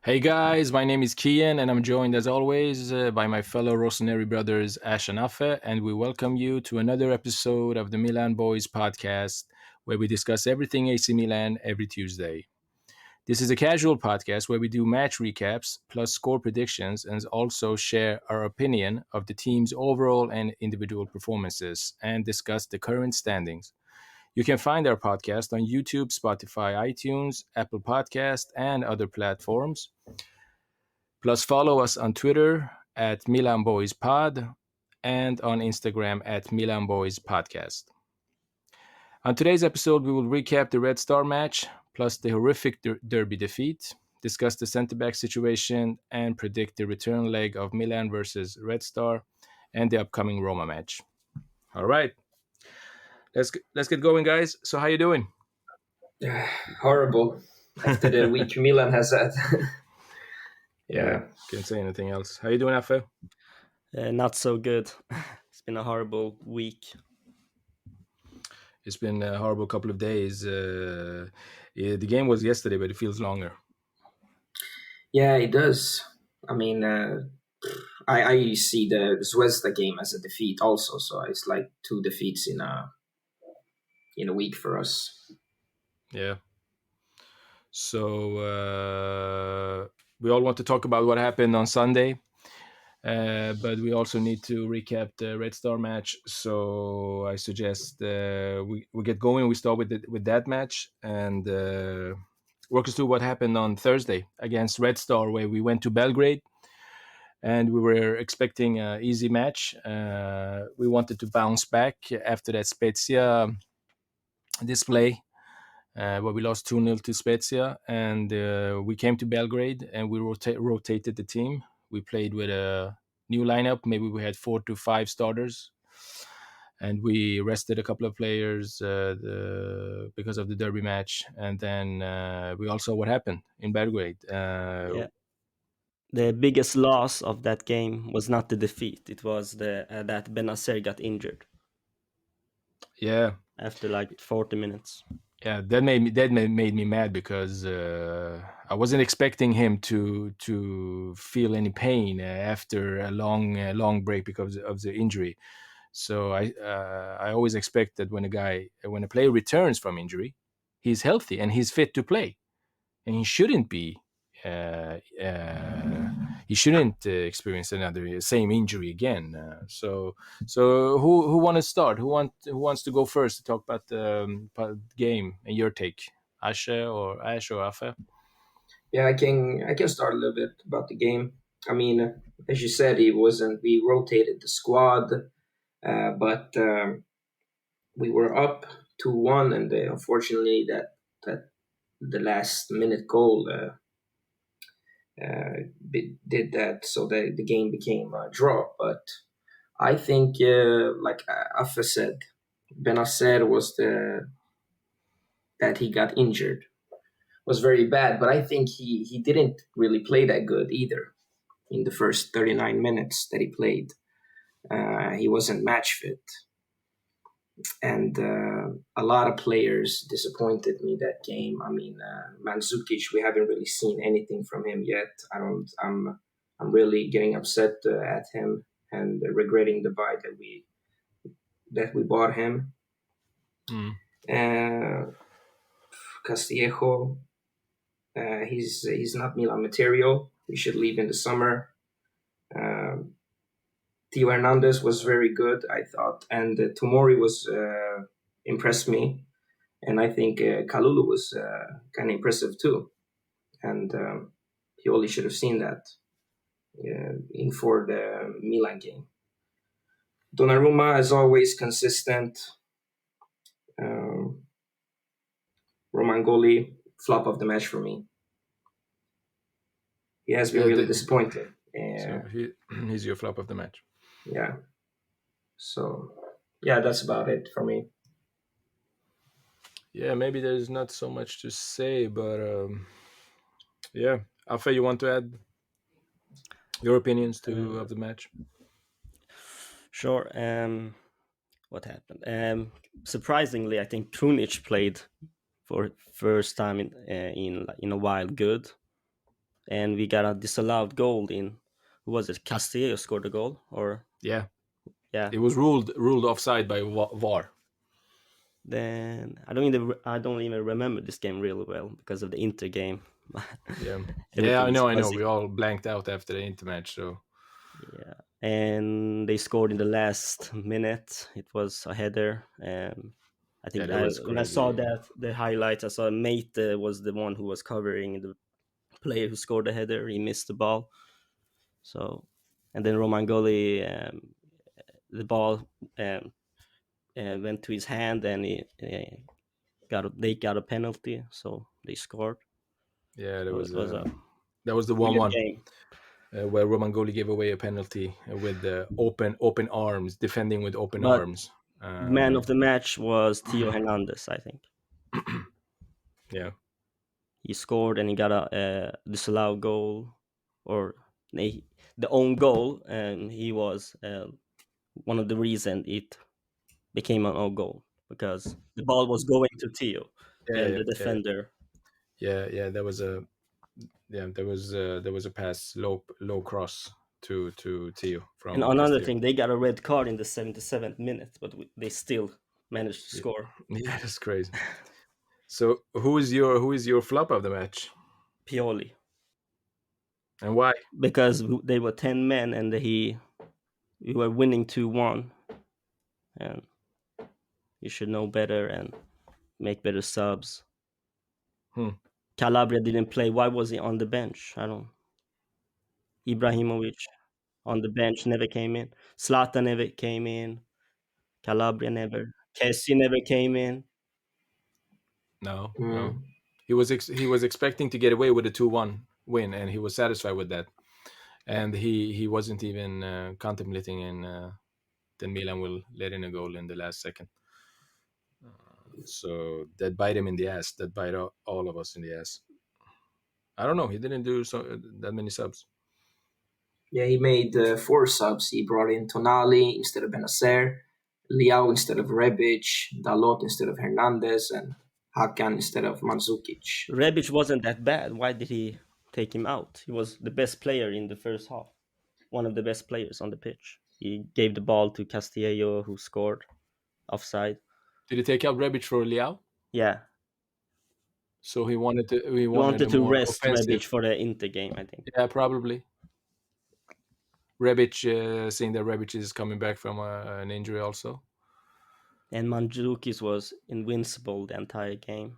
Hey guys, my name is Kian, and I'm joined as always by my fellow Rossoneri brothers Ash and Afe, and we welcome you to another episode of the Milan Boys podcast, where we discuss everything AC Milan every Tuesday. This is a casual podcast where we do match recaps plus score predictions and also share our opinion of the team's overall and individual performances and discuss the current standings. You can find our podcast on YouTube, Spotify, iTunes, Apple Podcast, and other platforms. Plus, follow us on Twitter at Milan Boys Pod and on Instagram at Milan Boys Podcast. On today's episode, we will recap the Red Star match, plus the horrific derby defeat, discuss the centre back situation, and predict the return leg of Milan versus Red Star and the upcoming Roma match. All right, let's get going, guys. So, how you doing? Horrible after the week Milan has had. Yeah, can't say anything else. How you doing, Afe? Not so good. It's been a horrible week. It's been a horrible couple of days. Yeah, the game was yesterday, but it feels longer. Yeah, it does. I mean, I see the Zvezda game as a defeat also, so it's like two defeats in a week for us. Yeah. So we all want to talk about what happened on Sunday, but we also need to recap the Red Star match. So I suggest we get going. We start with that match and work us through what happened on Thursday against Red Star, where we went to Belgrade. And we were expecting an easy match. We wanted to bounce back after that Spezia display, where we lost 2-0 to Spezia. And we came to Belgrade and we rotated the team. We played with a new lineup. Maybe we had 4 to 5 starters. And we rested a couple of players because of the derby match. And then we all saw what happened in Belgrade. Yeah. The biggest loss of that game was not the defeat. It was that Benacer got injured. Yeah. After like 40 minutes. Yeah, that made me mad because I wasn't expecting him to feel any pain after a long break because of the injury. So I always expect that when a player returns from injury, he's healthy and he's fit to play, and he shouldn't be. He shouldn't experience another same injury again. So who want to start? Who wants to go first to talk about the game and your take? Ash or Afe? Yeah, I can start a little bit about the game. I mean, as you said, it wasn't. We rotated the squad, but we were up 2-1, and unfortunately that the last minute goal did that, so the game became a draw. But I think, like Afa said, Benacer was that he got injured was very bad. But I think he didn't really play that good either in the first 39 minutes that he played. He wasn't match fit, and a lot of players disappointed me that game. I mean, Mandzukic, we haven't really seen anything from him yet. I'm really getting upset at him and regretting the buy that we bought him. Castillejo, he's not Milan material. He should leave in the summer. Theo Hernandez was very good, I thought, and Tomori was impressed me, and I think Kalulu was kind of impressive too, and Pioli should have seen that in for the Milan game. Donnarumma, as always, consistent. Romangoli, flop of the match for me. He has been really disappointing. So he's your flop of the match. Yeah. So, yeah, that's about it for me. Yeah, maybe there's not so much to say, but yeah. Afe, you want to add your opinions of the match? Sure. What happened? Surprisingly, I think Krunic played for first time in a while good. and we got a disallowed goal in. Who was it? Castillo scored the goal, or Yeah, yeah. it was ruled offside by VAR. Then I don't even remember this game really well because of the Inter game. Yeah, yeah, Everything is I know. fuzzy. We all blanked out after the intermatch. So Yeah, and they scored in the last minute. It was a header. I yeah, think that was when I saw crazy. that the highlights, I saw Mate was the one who was covering the player who scored the header. He missed the ball. So, and then Romangoli, the ball um, went to his hand, and they got a penalty. So they scored. Yeah, So it was a that was the weird 1-1 game. where Roman Goli gave away a penalty with open arms, defending with open But arms. man Uh, of the match was Theo Hernandez, I think. yeah, He scored and he got a disallowed goal, or they, the own goal, and he was one of the reason it became an own goal because the ball was going to Theo yeah, and yeah, the yeah, defender. yeah. There was a pass low cross to Theo And from another Castillo. thing, they got a red card in the 77th minute, but they still managed to Yeah, score. yeah, that's crazy. So who is your flop of the match Pioli, and why? because they were 10 men and we were winning 2-1, and you should know better and make better subs. Hmm. Calabria didn't play. Why was he on the bench? I don't. Ibrahimovic on the bench never came in. Zlatan never came in. Calabria never. Kessie never came in. No, no. Mm. He was expecting to get away with a 2-1 win, and he was satisfied with that. And he wasn't even contemplating in then Milan will let in a goal in the last second. So that bite him in the ass. That bite all of us in the ass. I don't know. He didn't do that many subs. Yeah, he made four subs. He brought in Tonali instead of Benacer, Liao instead of Rebic, Dalot instead of Hernandez, and Hakan instead of Mandzukic. Rebic wasn't that bad. Why did he take him out? He was the best player in the first half. One of the best players on the pitch. He gave the ball to Castillo, who scored offside. Did he take out Rebic for Liao? Yeah, So he he wanted wanted a to more rest offensive. Rebic for the Inter game, I think. Yeah, probably. Rebic, seeing that Rebic is coming back from an injury also. And Mandzukic was invincible the entire game.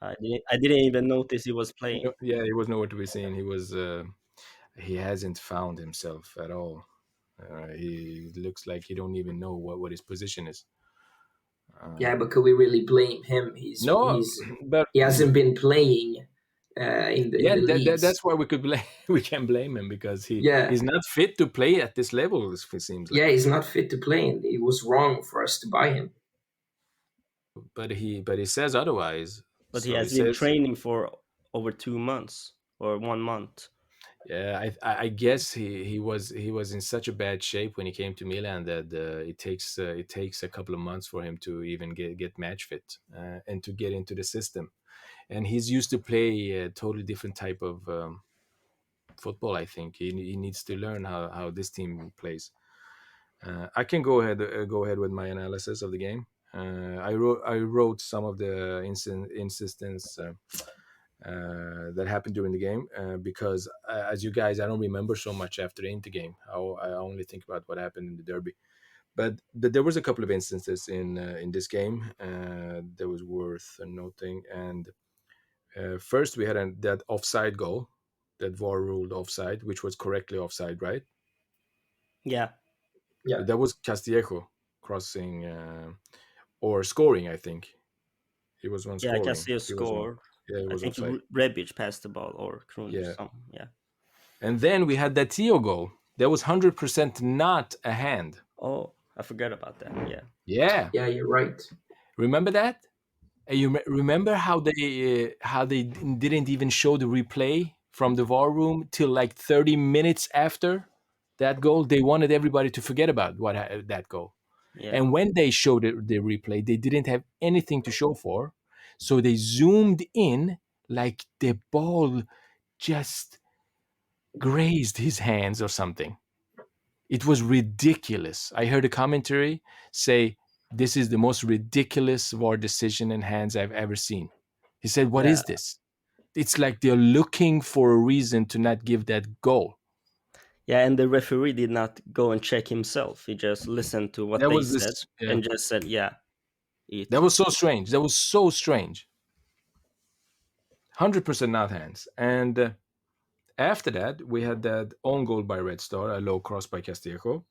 I didn't even notice he was playing. Yeah, he was nowhere to be seen. He hasn't found himself at all. He looks like he don't even know what his position is. Yeah, but could we really blame him? No, but He hasn't been playing in yeah, the leagues. that's why we could blame we can blame him because Yeah, he's not fit to play at this level. It seems yeah, like, he's not fit to play, and it was wrong for us to buy him. but he says otherwise. But he So he has been says, training for over 2 months or 1 month. yeah, I guess he was in such a bad shape when he came to Milan that it takes a couple of months for him to even get match fit and to get into the system. And he's used to play a totally different type of football. I think he needs to learn how this team plays. I can go ahead with my analysis of the game. I wrote some of the incidents that happened during the game because, as you guys, I don't remember so much after the Inter game. I only think about what happened in the derby. But there was a couple of instances in this game that was worth noting. And first, we had that offside goal that VAR ruled offside, which was correctly offside, right? Yeah, Yeah, That was Castillejo crossing or scoring. I think he was one yeah. scoring. Castillo He was one. scored. Yeah, it I was think offside. Rebic passed the ball or Kroon. Yeah, Some, yeah. and then we had that Tio goal. That was 100% not a hand. Oh, I forgot about that. Yeah, Yeah, yeah, you're right. remember that? And you remember how they didn't even show the replay from the VAR room till like 30 minutes after that goal. They wanted everybody to forget about that goal. yeah. And when they showed the replay, they didn't have anything to show for. So they zoomed in like the ball just grazed his hands or something. It was ridiculous. I heard a commentary say, "This is the most ridiculous VAR decision in hands I've ever seen." He said, "What Yeah, is this?" It's like they're looking for a reason to not give that goal. yeah, and the referee did not go and check himself. He just listened to what That they was said this. Yeah, and just said, "Yeah, that it." was so strange. That was so strange. 100% not hands. And after that, we had that own goal by Red Star, a low cross by Castillejo.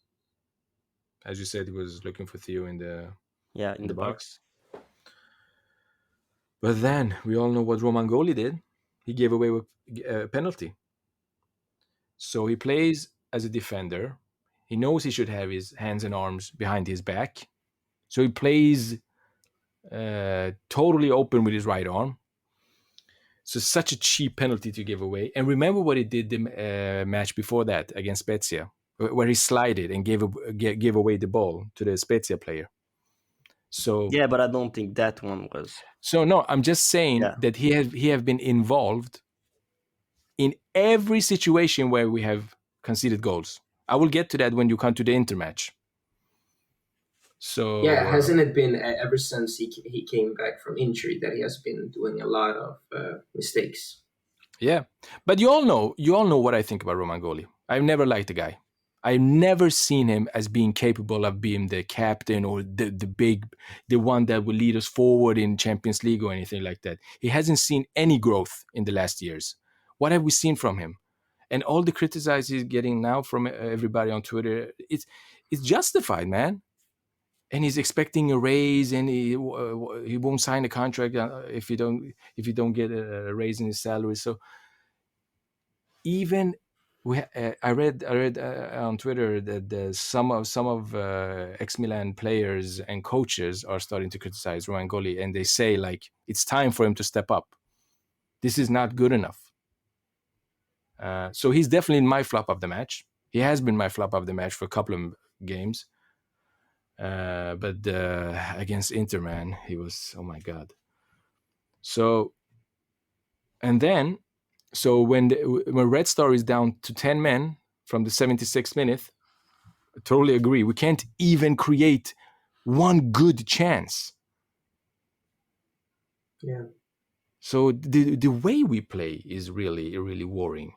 As you said, he was looking for Theo in the Yeah, in the box. box. But then we all know what Romangoli did. He gave away a penalty. So he plays as a defender. He knows he should have his hands and arms behind his back. So he plays totally open with his right arm. So such a cheap penalty to give away. And remember what he did the match before that against Spezia, where he slided and gave away the ball to the Spezia player. So Yeah, but I don't think that one was. no, I'm just saying Yeah, that he have been involved in every situation where we have conceded goals. I will get to that when you come to the Inter match. Yeah, So hasn't it been ever since he came back from injury that he has been doing a lot of mistakes? yeah, but you all know what I think about Romangoli. I've never liked the guy. I've never seen him as being capable of being the captain or the one that will lead us forward in Champions League or anything like that. He hasn't seen any growth in the last years. What have we seen from him? And all the criticize he's getting now from everybody on Twitter, it's justified, man. And he's expecting a raise, and he won't sign a contract if you don't get a raise in his salary. So even I read on Twitter that some of ex Milan players and coaches are starting to criticize Romagnoli, and they say like it's time for him to step up. This is not good enough. So he's definitely my flop of the match. He has been my flop of the match for a couple of games. But against Inter, man, he was, oh my god. So and then so when Red Star is down to 10 men from the 76th minute, I totally agree. We can't even create one good chance. Yeah. So the way we play is really really worrying.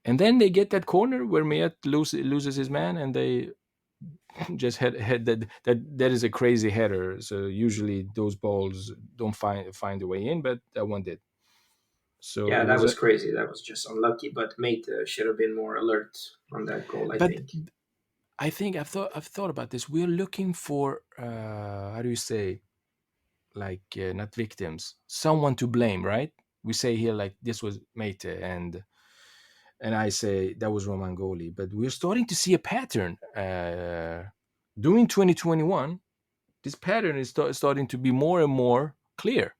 And then they get that corner where Miet loses his man, and they just head that is a crazy header. So usually those balls don't find a way in, but that one did. So Yeah, it that was a was crazy. That was just unlucky. But Mate should have been more alert on that goal, I but think. I think I've thought about this. We're looking for how do you say, like not victims, someone to blame, right? We say here like this was Mate, and I say that was Romangoli, but we're starting to see a pattern. During 2021, this pattern is starting to be more and more clear.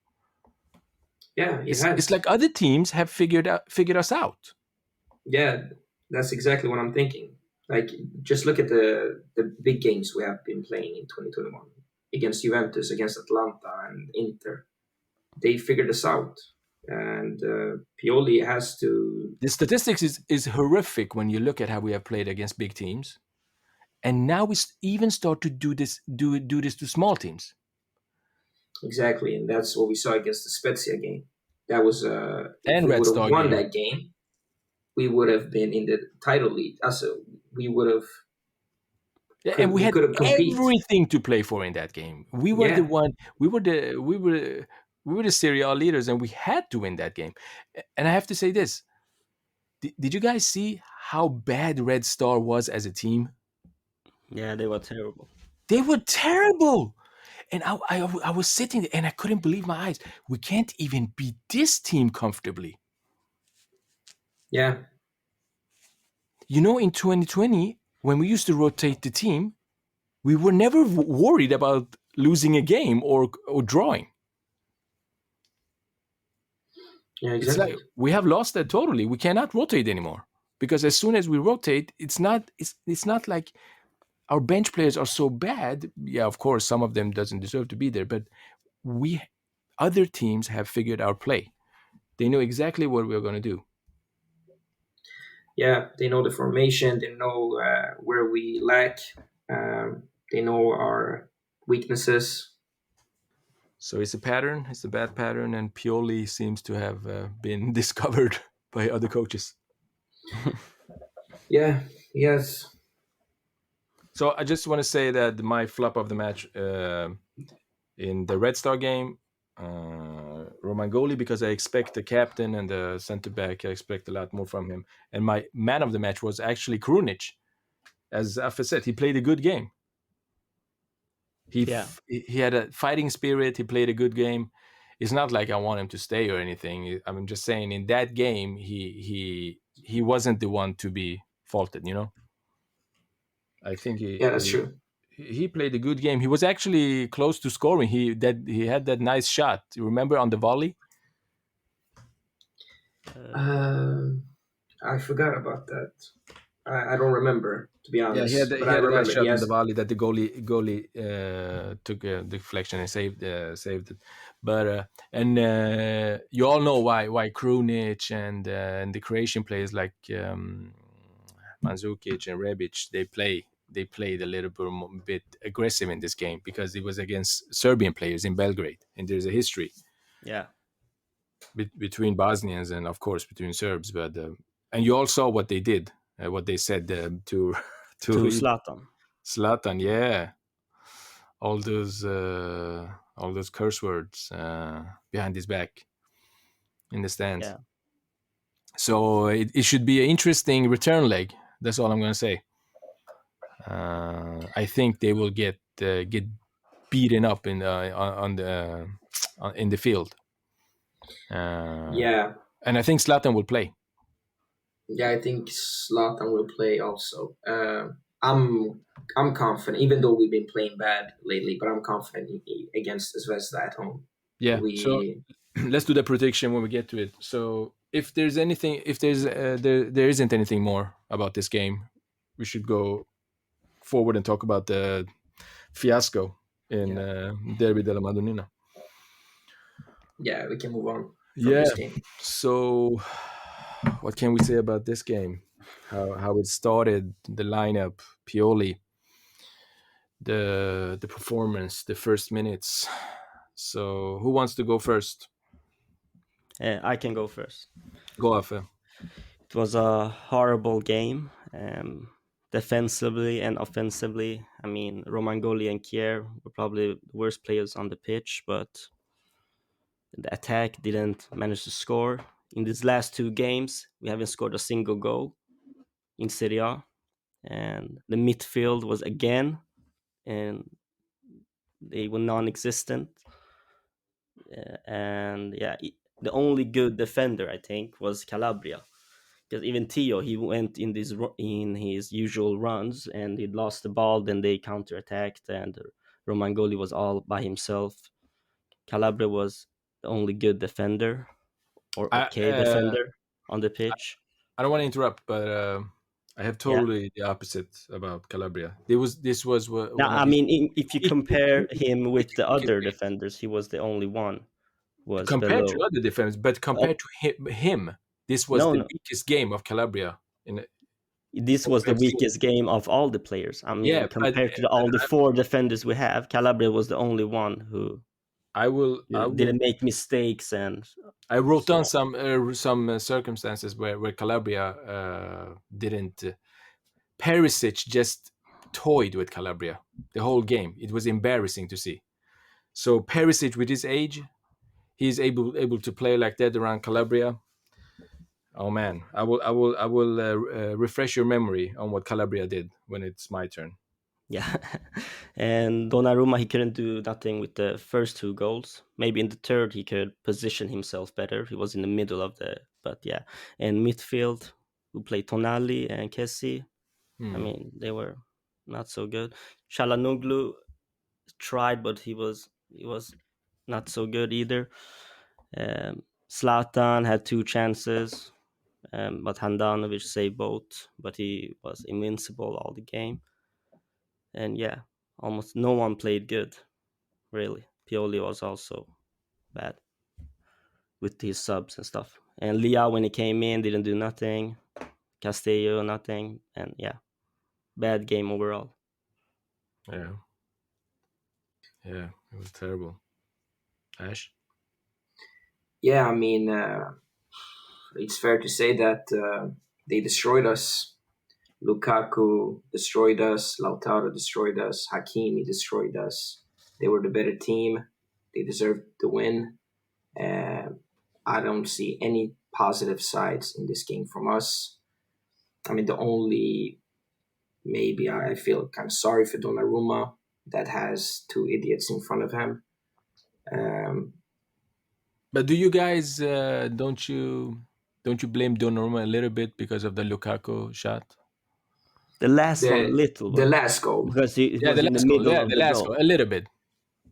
Yeah, it It's has. like other teams have figured us out. Yeah, that's exactly what I'm thinking. Like, just look at the big games we have been playing in 2021 against Juventus, against Atlanta, and Inter. They figured us out, and Pioli has to. The statistics is horrific when you look at how we have played against big teams, and now we even start to do this to small teams. Exactly, and that's what we saw against the Spezia game. That was if And we Red would have Star won game. that game, we would have been in the title league. Also, we would have Yeah, and we we had could have compete. everything to play for in that game. We were the Yeah, one. We were the Serie A leaders, and we had to win that game. And I have to say this: did you guys see how bad Red Star was as a team? yeah, they were terrible. They were terrible. And I was sitting there and I couldn't believe my eyes. We can't even beat this team comfortably. yeah, In 2020, when we used to rotate the team, we were never worried about losing a game or drawing. yeah, It's like exactly. we have lost that totally. We cannot rotate anymore because as soon as we rotate, it's not like our bench players are so bad. Yeah, of course, some of them doesn't deserve to be there, but we other teams have figured our play. They know exactly what we're going to do. Yeah, they know the formation. They know where we lack. They know our weaknesses. So it's a pattern. It's a bad pattern, and Pioli seems to have been discovered by other coaches. Yeah. Yes. So I just want to say that my flop of the match in the Red Star game, Romangoli, because I expect the captain and the center back, I expect a lot more from him. And my man of the match was actually Krunic. As Afe said, he played a good game. Yeah. He had a fighting spirit. He played a good game. It's not like I want him to stay or anything. I'm just saying in that game he wasn't the one to be faulted. I think Yeah, that's true. he played a good game. He was actually close to scoring. He had that nice shot. You remember on the volley? Uh, Um, I forgot about that. I don't remember, to be Yeah, honest, but he I had a nice remember he shot on the has. volley that the goalie took a deflection and saved it. But you all know why Krunic and the Croatian players like Mandzukic and Rebic they played a little bit aggressive in this game because it was against Serbian players in Belgrade, and there's a history yeah. between Bosnians and of course between Serbs. But and you all saw what they did, what they said to To to Zlatan. Zlatan, yeah, all those curse words behind his back in the stands. Yeah. So it should be an interesting return leg. That's all I'm going to say. I think they will get beaten up on the in the field, uh, Yeah, and I think Zlatan will play. yeah. I think Zlatan will play also. I'm confident, even though we've been playing bad lately, but I'm confident against Zvezda at home. Yeah. So We let's do the prediction when we get to it. So if there isn't anything more about this game, we should go forward and talk about the fiasco in Yeah. Derby della Madonnina. Yeah, we can move on from Yeah. this game. So what can we say about this game? How it started, the lineup, Pioli, the performance, the first minutes. So who wants to go first? I can go first. Go Afe. It was a horrible game, defensively and offensively. I mean, Romangoli and Kier were probably the worst players on the pitch, but the attack didn't manage to score. In these last two games, we haven't scored a single goal in Serie A, and the midfield was again, and they were non-existent. And yeah, the only good defender I think was Calabria, because even Tio, he went in his usual runs and he lost the ball. Then they counterattacked, and Romangoli was all by himself. Calabria was the only good defender or I okay defender on the pitch. I don't want to interrupt, but I have Yeah. totally the opposite about Calabria. This was Now, one of I his mean, if you compare him with the weakest other games defenders, he was the only one who was compared to below. other defense, but Oh, compared to him, this was no, the no. weakest game of Calabria in This was the I've seen. weakest game of all the players. I mean, Yeah, but compared to all the four defenders we have, Calabria was the only one who I will didn't make mistakes and I wrote so down on. some circumstances where Calabria didn't. Perisic just toyed with Calabria the whole game. It was embarrassing to see. So Perisic, with his age, he's able to play like that around Calabria. Oh man, I will refresh your memory on what Calabria did when it's my turn. Yeah. And Donnarumma, he couldn't do nothing with the first two goals. Maybe in the third he could position himself better. He was in the middle of the, but yeah. And midfield, who played Tonali and Kessie, I Hmm. mean, they were not so good. Shalanoglu tried, but he was not so good either. Zlatan had two chances, but Handanovic saved both. But he was invincible all the game. And yeah, almost no one played good. Really, Pioli was also. bad with his subs and stuff. And Leao, when he came in, didn't do nothing. Castillo, nothing. And yeah, bad game overall. Yeah, yeah, it was terrible. Ash. Yeah, I mean, it's fair to say that they destroyed us. Lukaku destroyed us. Lautaro destroyed us. Hakimi destroyed us. They were the better team. They deserved the win. Uh, I don't see any positive sides in this game from us. I mean, the only maybe I feel kind of sorry for Donnarumma that has two idiots in front of him. Um, But do you guys don't you blame Donnarumma a little bit because of the Lukaku shot? The last one, the little, the but last goal, because it Yeah, was the in the last goal. middle Yeah, of the the last goal. goal. A little bit.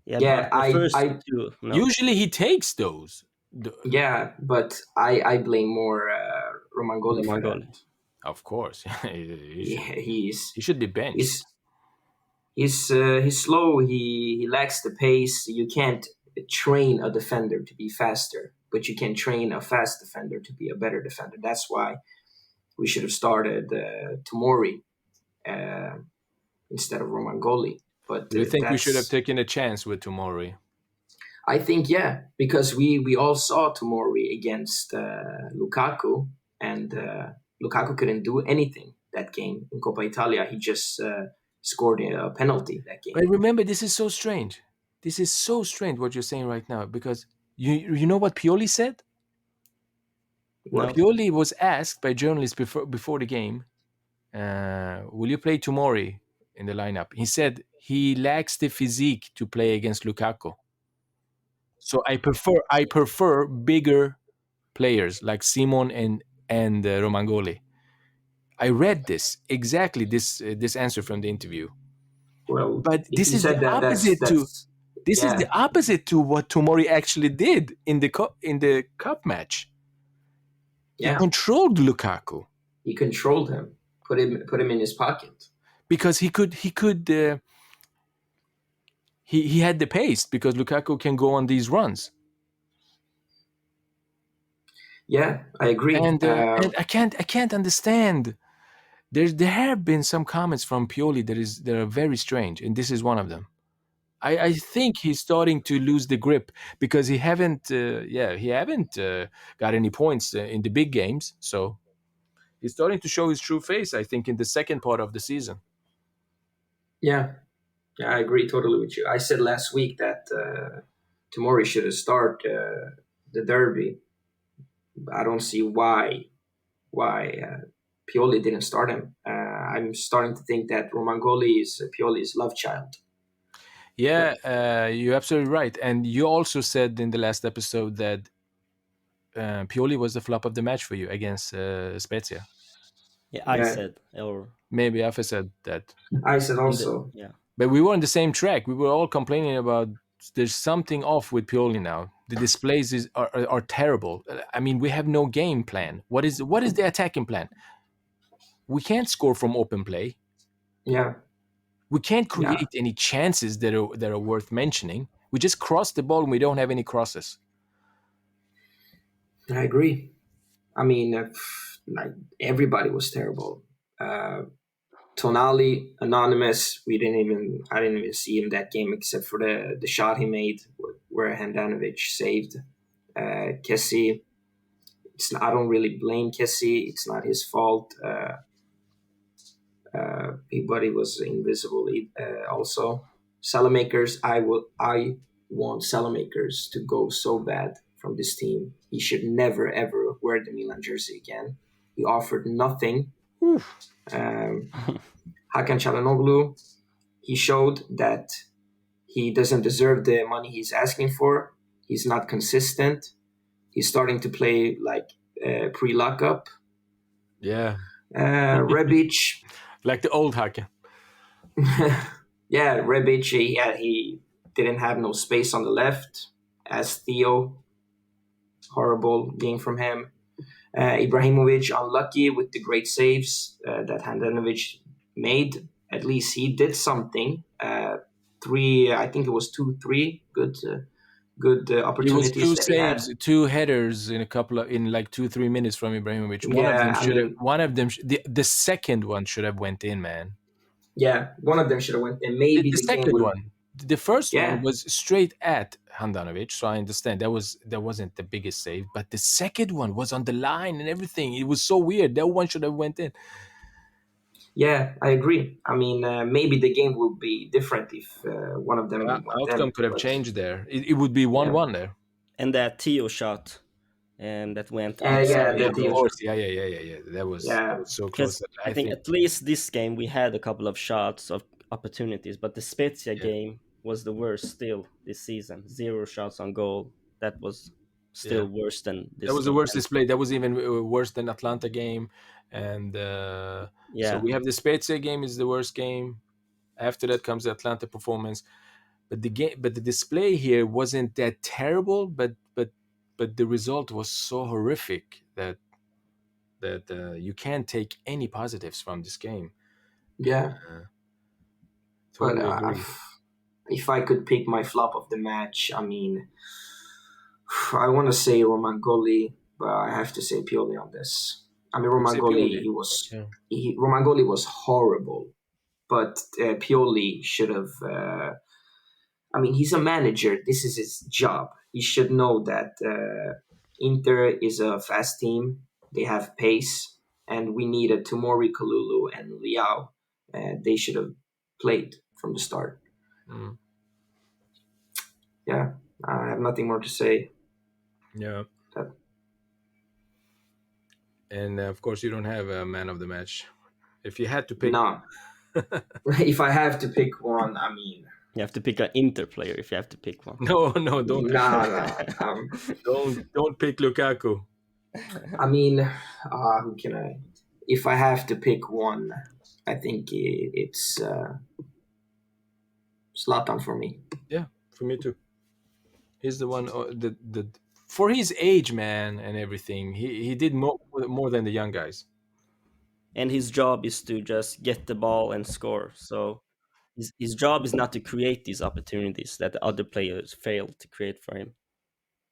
Yeah, yeah, but the first I two, no. Usually he takes those. yeah, but I blame more Romangoli for that. Romangoli. Of course, he should Yeah, he should be benched. he's he's slow. He lacks the pace. You can't train a defender to be faster, but you can train a fast defender to be a better defender. That's why we should have started Tomori uh, instead of Romangoli. But Do you think we should have that's taken a chance with Tomori? I think yeah, because we all saw Tomori against Lukaku, and Lukaku couldn't do anything that game in Coppa Italia. He just scored a penalty that game. But remember, this is so strange. This is so strange what you're saying right now because you know what Pioli said? What? No. Pioli was asked by journalists before the game, "Will you play Tomori in the lineup?" He said he lacks the physique to play against Lukaku. So I prefer bigger players like Simon and Romangoli. I read this exactly this answer from the interview. Well, But if this you is the said that, opposite to this is the yeah, opposite to what Tomori actually did in the cup match. He yeah. controlled Lukaku He controlled him, put him in his pocket. because he had the pace because Lukaku can go on these runs. Yeah, I agree. And I can't understand. There have been some comments from Pioli that are very strange, and this is one of them. I think he's starting to lose the grip because he haven't got any points in the big games. So he's starting to show his true face. I think in the second part of the season. Yeah, yeah, I agree totally with you. I said last week that Tomori should have started the derby. I don't see why Pioli didn't start him. I'm starting to think that Romangoli is Pioli's love child. Yeah, But you're absolutely right. And you also said in the last episode that Pioli was the flop of the match for you against Spezia. Yeah, I yeah, said, or Maybe Afe said that. I said in the, also. yeah. But we were on the same track. We were all complaining about there's something off with Pioli now. The displays are terrible. I mean, we have no game plan. What is the attacking plan? We can't score from open play. Yeah, We can't yeah, create any chances that are worth mentioning. We just cross the ball and we don't have any crosses. I agree. I mean, like everybody was terrible. Uh, Tonali, anonymous. I didn't even see him that game except for the shot he made where Handanovic saved. Kessie, I don't really blame Kessie. It's not his fault. Peabody was invisible. Also, Salamakers. I want Salamakers to go so bad from this team. He should never ever wear the Milan jersey again. He offered nothing. Um, Hakan Çalhanoğlu, he showed that he doesn't deserve the money he's asking for. He's not consistent. He's starting to play like pre-lockup. Yeah, Rebic, like the old Hakan. yeah, Rebic, he didn't have no space on the left. As Theo, horrible game from him. Ibrahimovic, unlucky with the great saves that Handanovic made. At least he did something. I think it was 2-3. Good good It was opportunities two that he had. saves, two headers in a couple of in like 2 3 minutes from Ibrahimovic. One of them Yeah, I should have. mean, One of them. The second one should have went in, man. yeah, one of them should have went, and The, maybe the the game second would have. one. The first one Yeah, was straight at Handanovic, so I understand that wasn't the biggest save, but the second one was on the line and everything. It was so weird. That one should have went in. yeah, I agree. I mean, maybe the game would be different if one of The them went outcome in. could have But changed there. It would be one yeah, one there. And that Tio shot that went yeah, outside Yeah, the that of deal goal. shot. course. Yeah. That Yeah, was so close. Because That I I think think. at least this game we had a couple of shots of opportunities, but the Spezia Yeah, game was the worst still this season. Zero shots on goal. That was yeah. still worse than That this was the game. worst And display. That was even worse than Atlanta game, and so yeah, we have the Spezia game is the worst game. After that comes the Atlanta performance, but the display here wasn't that terrible. But the result was so horrific that you can't take any positives from this game. yeah. Uh, But totally agree. if I could pick my flop of the match, I mean, I want to say Romangoli, but I have to say Pioli on this. I mean, You say Pioli. Yeah. Romangoli was horrible, but Pioli should have. I mean, he's a manager. This is his job. He should know that Inter is a fast team. They have pace, and we needed Tomori, Kalulu, and Liao. They should have played from the start. Mm. Yeah, I have nothing more to say. Yeah. That And of course, you don't have a man of the match. If you had to pick no. If I have to pick one, I mean, you have to pick an Inter player if you have to pick one. no, no, don't, nah, nah. don't pick Lukaku. I mean, who can I? If I have to pick one, I think it's Zlatan for me. Yeah, for me too. He's the one. The for his age, man, and everything. He did more than the young guys. And his job is to just get the ball and score. So his job is not to create these opportunities that the other players fail to create for him.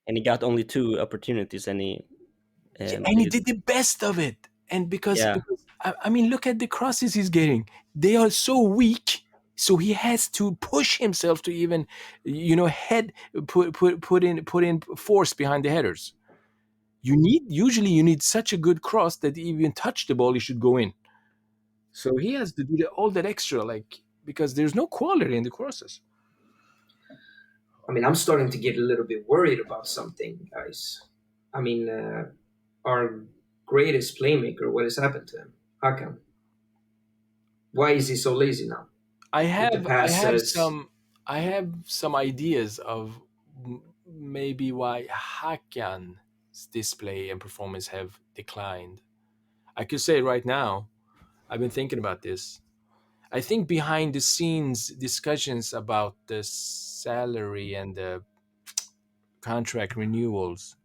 And he got only two opportunities, and he Yeah, and he did. did the best of it. And Yeah, because I mean, look at the crosses he's getting. They are so weak. So he has to push himself to even, head put in force behind the headers. You need such a good cross that even touch the ball, he should go in. So he has to do all that extra, like because there's no quality in the crosses. I mean, I'm starting to get a little bit worried about something, guys. I mean, our greatest playmaker, what has happened to him? Hakan. Why is he so lazy now? I With the have I have passes, some ideas of maybe why Hakan's display and performance have declined. I could say right now, I've been thinking about this. I think behind the scenes discussions about the salary and the contract renewals,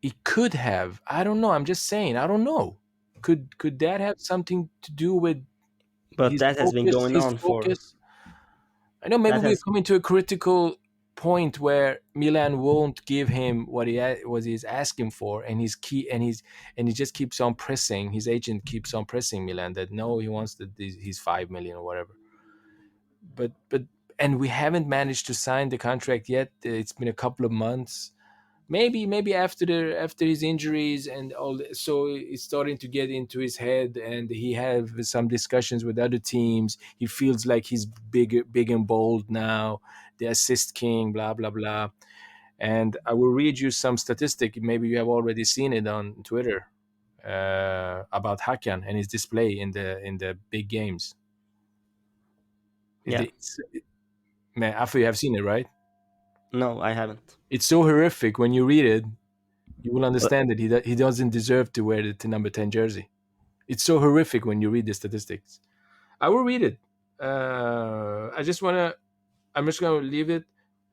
it could have. I don't know. I'm just saying. I don't know. Could that have something to do with but his that has been focus? going His on for focus. I know maybe that we're has coming to a critical point where Milan won't give him what he's asking for, and he just keeps on pressing. His agent keeps on pressing Milan that no, he wants his 5 million or whatever. But and we haven't managed to sign the contract yet. It's been a couple of months. Maybe after his injuries and all, so it's starting to get into his head, and he have some discussions with other teams. He feels like he's big and bold now, the assist king, blah blah blah. And I will read you some statistic. Maybe you have already seen it on Twitter about Hakan and his display in the big games. yeah. It's, man, after you have seen it, right? No, I haven't. It's so horrific when you read it. You will But understand that he doesn't deserve to wear the number 10 jersey. It's so horrific when you read the statistics. I will read it. I'm just gonna leave it.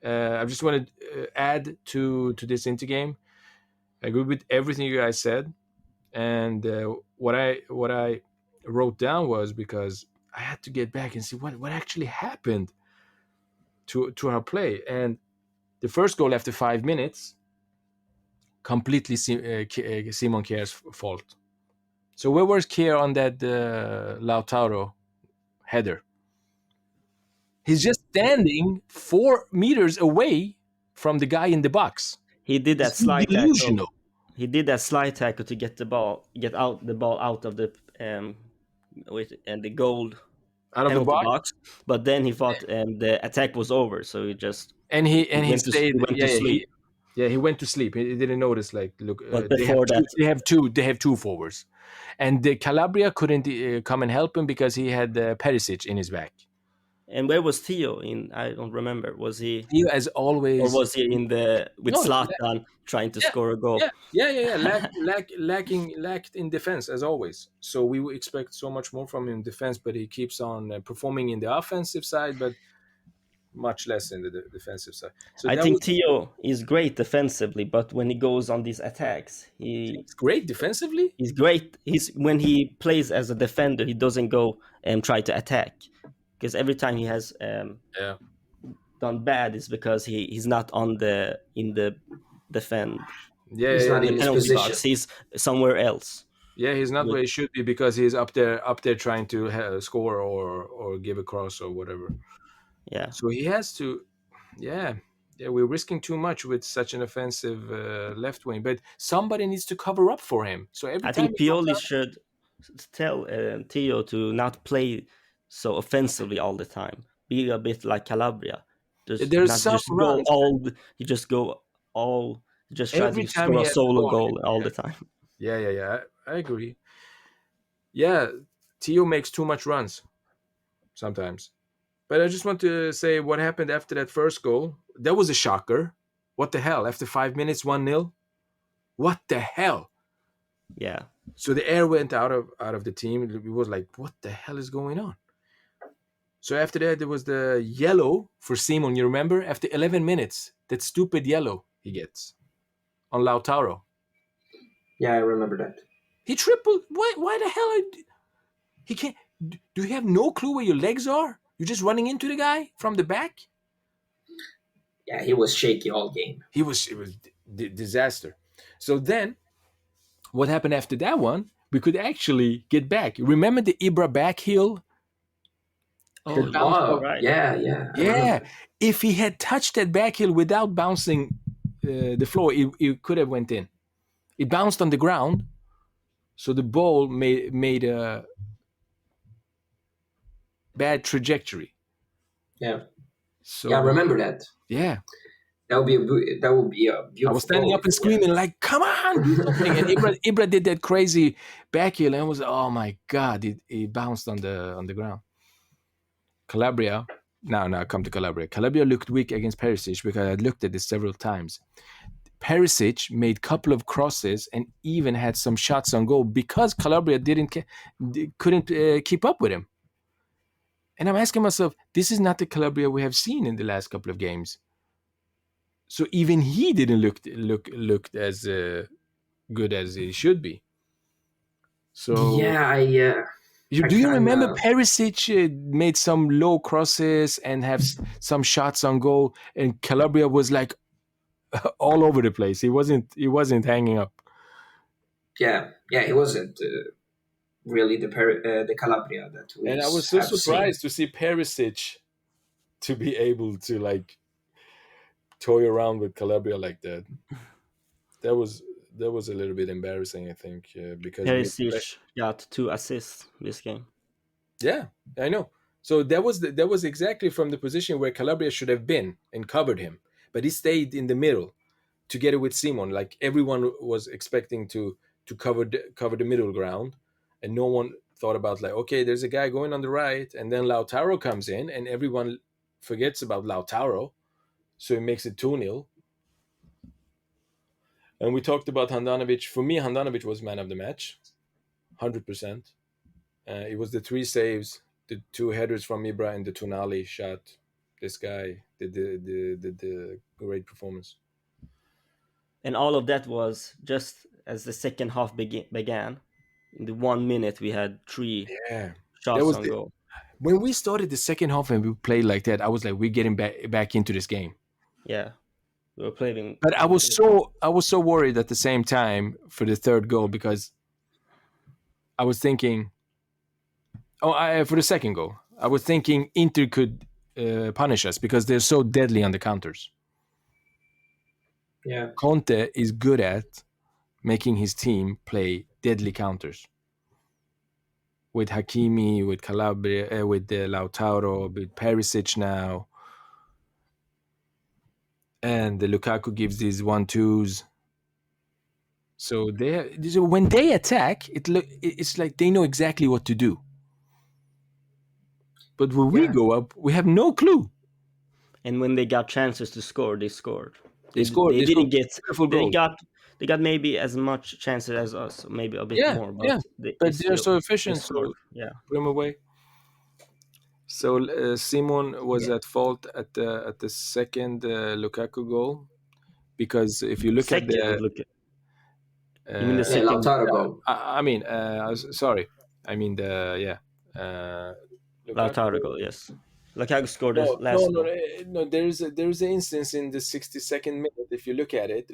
I just want to add to this Inter game. I agree with everything you guys said, and what I wrote down was because I had to get back and see what actually happened to our play. And The first goal after 5 minutes, completely Simon Kjær's fault. So where was Kjær on that Lautaro header? He's just standing 4 meters away from the guy in the box. He did that He's slide tackle. delusional. He did that slide tackle to get the ball out of the and the goal Out of the penalty box. box. But then he thought the attack was over, so he just And he stayed. he went to sleep. He went to sleep. He didn't notice. Like, look, But before they have two forwards, and the Calabria couldn't come and help him because he had Perisic in his back. And where was Theo in? I don't remember. Was he, Theo, as always, or was he in the with No, Zlatan trying to yeah, score a goal? lacked in defense as always. So we would expect so much more from him in defense, but he keeps on performing in the offensive side, but much less in the defensive side. So I that think was Theo is great defensively, but when he goes on these attacks, it's great defensively. he's great. He's when he plays as a defender, he doesn't go and try to attack, because every time he has Yeah, done bad is because he's not on the in the defend yeah, He's yeah, not yeah. in his penalty position. box. He's somewhere else. Yeah, he's not where he should be because he's up there trying to score or give a cross or whatever. Yeah, So he has to, yeah, we're risking too much with such an offensive left wing. But somebody needs to cover up for him. So every I time think he comes Pioli out, should tell Theo to not play so offensively all the time. Be a bit like Calabria. Just there's not some just go runs. all. You just go all. Just try Every to time score he a has the solo ball, goal all yeah, the time. yeah. I agree. Yeah, Theo makes too much runs sometimes. But I just want to say what happened after that first goal. That was a shocker. What the hell? After 5 minutes, 1-0. What the hell? Yeah, So the air went out of the team. It was like, what the hell is going on? So after that, there was the yellow for Simon. You remember? After 11 minutes, that stupid yellow he gets on Lautaro. Yeah, I remember that. He tripled. Why the hell? He can't. Do you have no clue where your legs are? You're just running into the guy from the back? Yeah, he was shaky all game. It was disaster. So then what happened after that one? We could actually get back. Remember the Ibra back heel? Oh, Bounced Oh, off? right. yeah. I Yeah. remember. If he had touched that back heel without bouncing the floor, it could have went in. It bounced on the ground, so the ball made a bad trajectory. Yeah, So yeah, I remember that. yeah, That would be a beautiful. I was standing goal up and if he had- screaming like, "Come on, do something!" And Ibra did that crazy back heel, and I was, oh my god, it bounced on the ground. Calabria. Now come to Calabria. Calabria looked weak against Perisic because I looked at this several times. Perisic made a couple of crosses and even had some shots on goal because Calabria couldn't keep up with him. And I'm asking myself, this is not the Calabria we have seen in the last couple of games. So even he didn't look as good as he should be. So Yeah, do you remember kinda- Perisic made some low crosses and have some shots on goal, and Calabria was like all over the place. He wasn't hanging up. yeah, he wasn't really the Calabria that we And I was so have seen. surprised to see Perisic to be able to like toy around with Calabria like that. That was a little bit embarrassing, I think, because Perisic got 2 assists this game. yeah, I know. So that was exactly from the position where Calabria should have been and covered him, but he stayed in the middle together with Simon. Like everyone was expecting to cover the middle ground, and no one thought about like, okay, there's a guy going on the right, and then Lautaro comes in, and everyone forgets about Lautaro, so it makes it 2-0. And we talked about Handanovic. For me, Handanovic was man of the match, 100%. It was the 3 saves, the 2 headers from Ibra, and the Tonali shot. This guy did the great performance. And all of that was just as the second half began. In the 1 minute, we had 3 Yeah, that shots was on goal. when we started the second half and we played like that. I was like, we're getting back into this game. Yeah, We were playing. But I was so worried at the same time for the third goal because I was thinking, for the second goal, I was thinking Inter could punish us because they're so deadly on the counters. Yeah, Conte is good at making his team play deadly counters with Hakimi, with Calabria, with Lautaro, with Perisic now, and the Lukaku gives these 1-2s. So when they attack, it's like they know exactly what to do. But when we yeah, go up, we have no clue. And when they got chances to score, they scored. They scored. They They scored didn't get. beautiful They goals. got. They got maybe as much chances as us, maybe a bit Yeah, more, but yeah. they But they're still so they efficient, scored. so Yeah. put them away. So Simon was yeah. at fault at the second Lukaku goal because if you look at Second, the, look. You mean the uh, Yeah, second Lautaro goal. I mean, sorry, I mean Lukaku Lautaro goal. goal? Yes, Lukaku scored the No, no, last no, goal. no. There's an instance in the 62nd minute, if you look at it,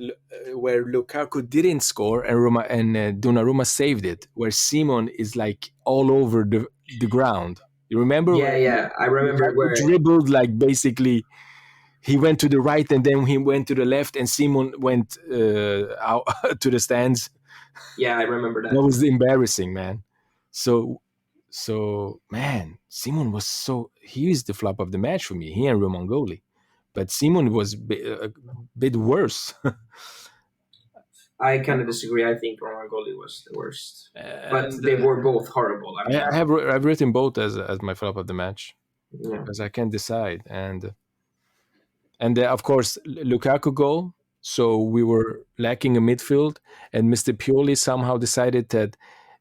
where Lukaku didn't score and Donnarumma saved it, where Simon is like all over the ground. You remember Yeah, where yeah. I remember Lukaku where. dribbled like basically he went to the right and then he went to the left and Simon went out to the stands. Yeah, I remember That that. was embarrassing, man. So man, Simon was he is the flop of the match for me. He and Romangoli, but Simon was a bit worse. I kind of disagree. I think Romangoli was the worst, but And they were both horrible. I I mean, have I've written both as my flop of the match yeah, because I can't decide. And of course Lukaku goal. So we were lacking a midfield, and Mr. Pioli somehow decided that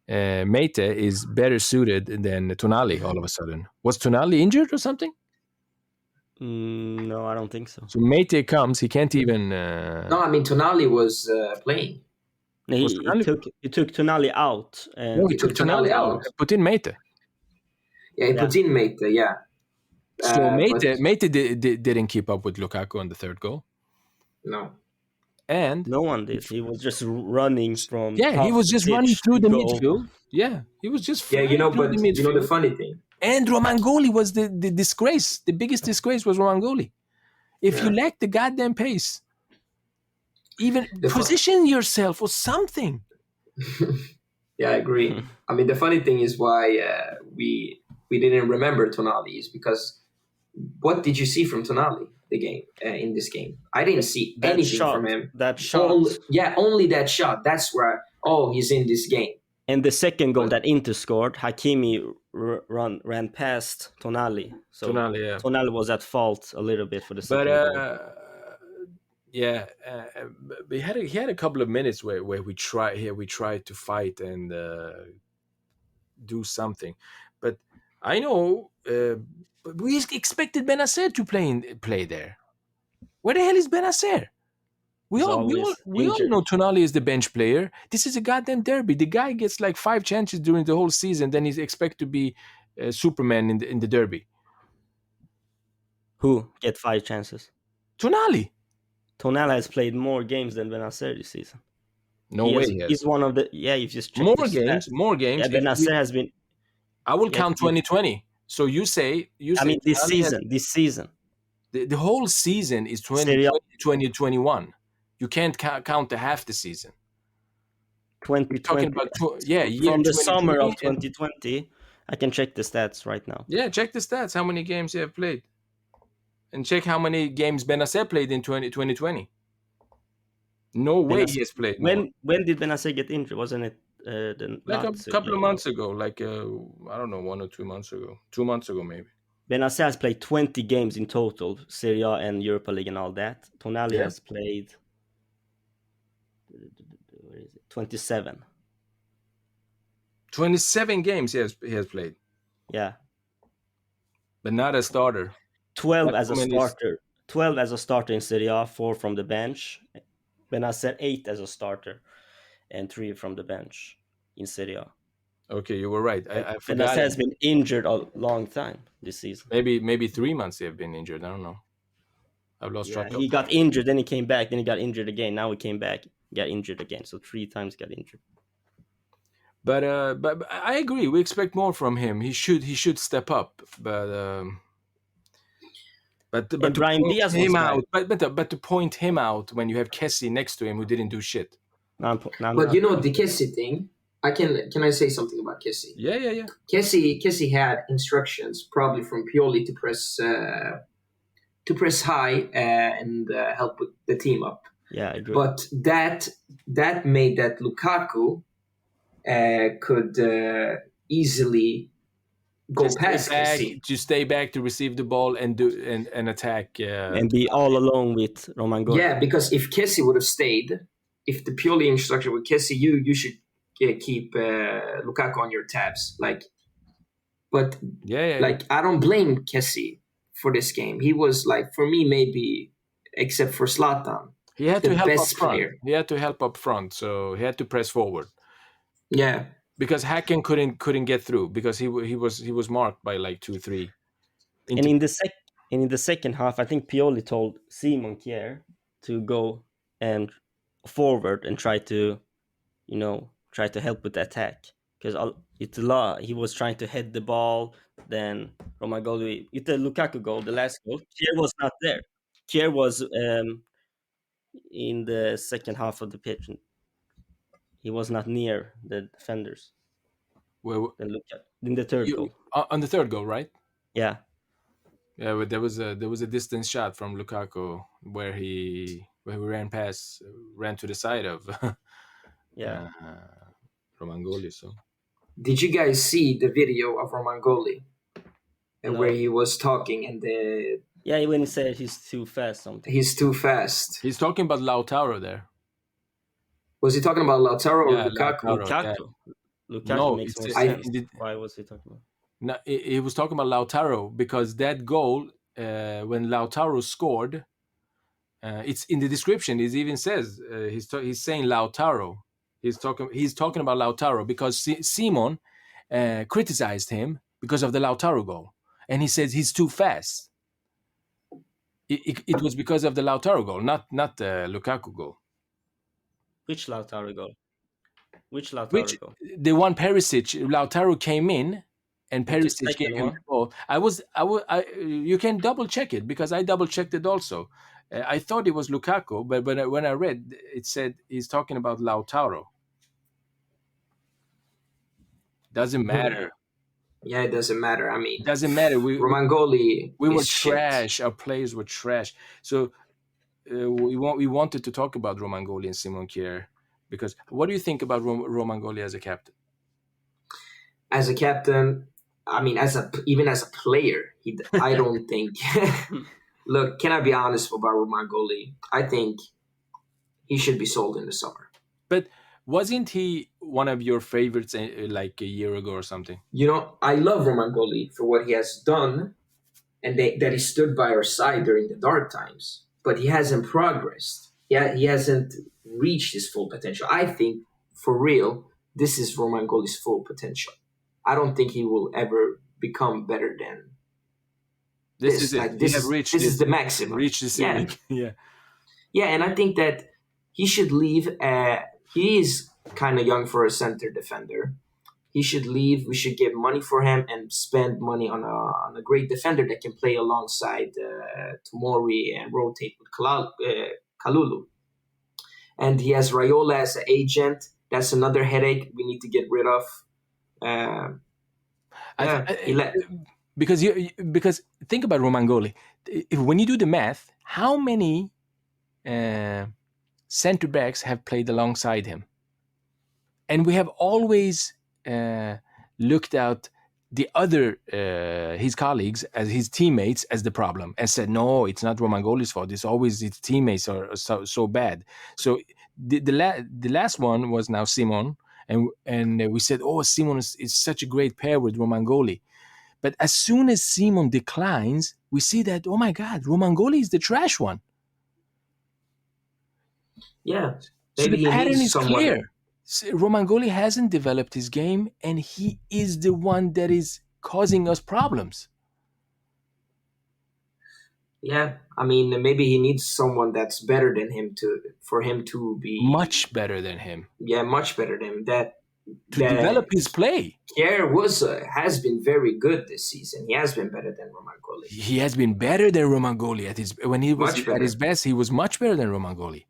Mete is better suited than Tonali. All of a sudden, was Tonali injured or something? No, I don't think so. So Mete comes, he can't even. no, I mean Tonali was playing. No, Was he Tonali? took Tonali out, No, and he He took took Tonali Tonali out out. and put in Mete. Yeah, he yeah, put in Mate. Yeah, So but Mete didn't keep up with Lukaku on the third goal, no. and no one did. He was just running from yeah, he half was the just running pitch to through the goal. midfield. Yeah, he was just Yeah, flying through the but you know the midfield. funny thing. And Romangoli was the disgrace. The biggest disgrace was Romangoli. If you Yeah, lack the goddamn pace, even the fun. position yourself or something. Yeah, I agree. I mean, the funny thing is why we didn't remember Tonali is because what did you see from Tonali the game in this game? I didn't see That anything shot, from him. that shot, Only that shot. That's where he's in this game. and the second goal But that Inter scored, Hakimi ran past Tonali, so Tonali, yeah. Tonali was at fault a little bit for the But second goal. yeah, he had a couple of minutes where we tried to fight and do something, but I know but we expected Benacer to play there. Where the hell is Benacer? We He's all we all always we all injured. know Tonali is the bench player. This is a goddamn derby. The guy gets like 5 chances during the whole season, then he's expected to be Superman in the derby. Who get 5 chances? Tonali, Tonali has played more games than Benacer this season. no way he He's has one of the you just check the more games. stats. More games. Yeah, If Benacer has been. I will Yeah, count 2020. So you I say mean this Tonali has season. This season, the whole season is Serie A 2020 2021. You can't count the half the season. We're talking 2020. about year From the summer 2020 of and 2020, I can check the stats right now. yeah, check the stats. How many games you have played, and check how many games Benacer played in 2020. No way he Benacer, has played more. when did Benacer get injured? Wasn't it the Like a Lazio couple of game? months ago, like I don't know, 1 or 2 months ago, 2 months ago maybe. Benacer has played 20 games in total, Serie A and Europa League and all that. Tonali Yeah, has played, where is it? 27. 27 games he has played, Yeah. but not a starter. 12 Like as how a many? starter. 12 as a starter in Serie A, 4 from the bench. Benacer 8 as a starter and 3 from the bench in Serie A. Okay, you were right. I forgot Benacer him. has been injured a long time this season. Maybe 3 months they have been injured. I don't know. I've lost Yeah, track of. he got injured, then he came back, then he got injured again. Now he came back, got injured again. So three times got injured. But I agree. We expect more from him. He should step up. But And to Brian point Diaz was him back. out, but to point him out when you have Kessie next to him who didn't do shit. Now, But the Kessie thing, can I say something about Kessie? Yeah, yeah, yeah. Kessie had instructions probably from Pioli to press high and help with the team up. Yeah, I agree. But that made that Lukaku could easily go past Kessie. To stay back to receive the ball and do and attack. And be all alone with Roman Goli. Yeah, because if Kessie would have stayed, if the Pioli instruction with Kessie, you should keep Lukaku on your tabs. But I don't blame Kessie for this game. He was for me maybe, except for Zlatan, he had the to help best up front. player. He had to help up front, so he had to press forward. Yeah, because Hakan couldn't get through because he was marked by 2-3. And in the second half, I think Pioli told Simon Kjær to go and forward and try to help with the attack, because he was trying to head the ball. Then Roman Goli, with the Lukaku goal, the last goal, Kjær was not there. Kjær was in the second half of the pitch. He was not near the defenders. Well, in the third goal. On the third goal, right? Yeah. Yeah, but there was a distance shot from Lukaku where he ran to the side of Roman Goli. So did you guys see the video of Roman Goli and where he was talking and when he said he's too fast, something. He's too fast. He's talking about Lautaro there. Was he talking about Lautaro or Lukaku? Lukaku. Lukaku makes more sense. Why was he talking about? No, he was talking about Lautaro because that goal, when Lautaro scored, it's in the description. It even says he's saying Lautaro. He's talking about Lautaro because Simon criticized him because of the Lautaro goal, and he says he's too fast. It was because of the Lautaro goal, not the Lukaku goal. Which Lautaro goal? Goal? The one Perisic. Lautaro came in. And Perisic gave him the ball. You can double check it because I double checked it also. I thought it was Lukaku, but when I read, it said he's talking about Lautaro. Doesn't matter. Yeah, it doesn't matter. I mean, doesn't matter. Roman Goli. We were trash. Our players were trash. So we wanted to talk about Roman Goli and Simon Kjær because what do you think about Roman Goli as a captain? As a captain. I mean, even as a player, I don't think. Look, can I be honest about Roman Goli? I think he should be sold in the summer. But wasn't he one of your favorites like a year ago or something? I love Roman Goli for what he has done, and that he stood by our side during the dark times. But he hasn't progressed. He hasn't reached his full potential. I think, for real, this is Roman Goli's full potential. I don't think he will ever become better than this. Is it. This is the maximum. Reach the ceiling. Yeah. Yeah, and I think that he should leave. He is kind of young for a center defender. He should leave. We should give money for him and spend money on a great defender that can play alongside Tomori and rotate with Kalulu. And he has Raiola as an agent. That's another headache we need to get rid of. Because think about Roman Goli. When you do the math, how many center backs have played alongside him? And we have always looked at the other his colleagues as his teammates as the problem and said, no, it's not Roman Goli's fault. It's always his teammates are so bad. So the last one was now Simon. And we said, oh, Simon is such a great pair with Roman Goli. But as soon as Simon declines, we see that, oh my God, Roman Goli is the trash one. Yeah. So the pattern is clear. Roman Goli hasn't developed his game, and he is the one that is causing us problems. Yeah, I mean, maybe he needs someone that's better than him to for him to be, Much better than him yeah, much better than him. to develop That his play. Kier was has been very good this season. He has been better than Roman Goli, He has been better than Romangoli at his when he was much at his better. best. He was much better than Romangoli.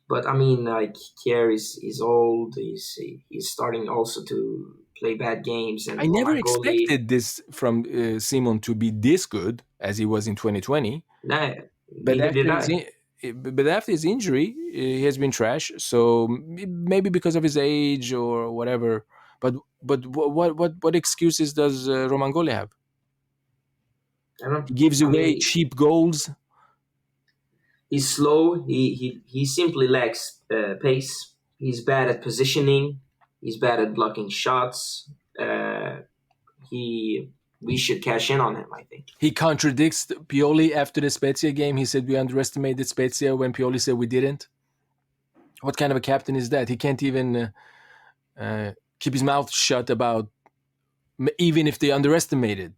But I mean, like Kier is old. He's starting also to play bad games, I and never Roman Goli, expected this from Simon to be this good as he was in 2020. nah, But neither after did his I. but after his injury, he has been trash. So maybe because of his age or whatever. But what excuses does Romangoli have? I don't know. He gives I away mean, cheap goals. he's slow. He simply lacks pace. He's bad at positioning. He's bad at blocking shots. Uh, he We should cash in on him, I think. He contradicts Pioli after the Spezia game. He said we underestimated Spezia when Pioli said we didn't. What kind of a captain is that? He can't even keep his mouth shut about even if they underestimated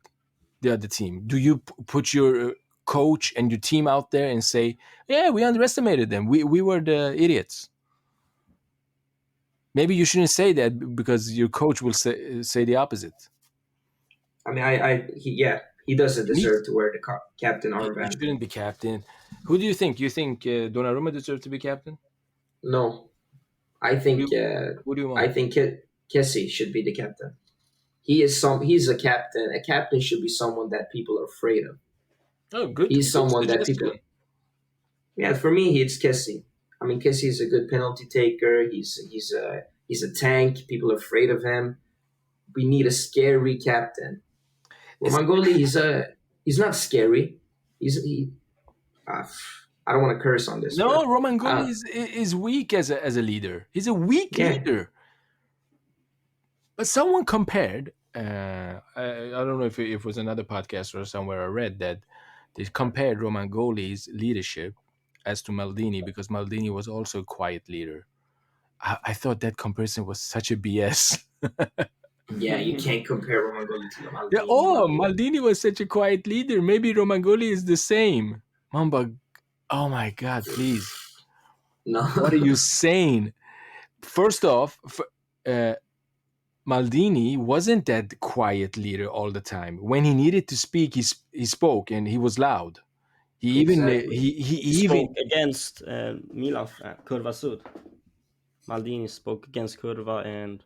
the other team. Do you put your coach and your team out there and say, "Yeah, we underestimated them. We were the idiots." Maybe you shouldn't say that because your coach will say the opposite. I mean, yeah, he doesn't He needs. deserve to wear the captain He armband. shouldn't be captain. Who do you think? You think Donnarumma deserves to be captain? No, I Who do think you, who do you I want? think Kessie should be the captain. He is some. He's a captain. A captain should be someone that people are afraid of. Oh, good, He's good someone that suggestion. people. Yeah, for me, it's Kessie. I mean, Kessie is a good penalty taker. He's a tank. People are afraid of him. We need a scary captain. Is Romangoli, he's not scary. Uh, I don't want to curse on this, no but Romangoli uh, is weak as a leader. He's a weak yeah, leader. But someone compared. I don't know if it was another podcast or somewhere I read that they compared Romangoli's leadership as to Maldini because Maldini was also a quiet leader. I thought that comparison was such a BS. yeah, you can't compare Romangoli to Yeah, Maldini. oh, No, you Maldini was such a quiet leader. Maybe Romangoli is the same. Mamba, oh my God, please. no. What are you saying? First off, uh, Maldini wasn't that quiet leader all the time. When he needed to speak, he spoke and he was loud. He even Exactly. he He spoke even against Milan, Curva Sud. Maldini spoke against Curva, and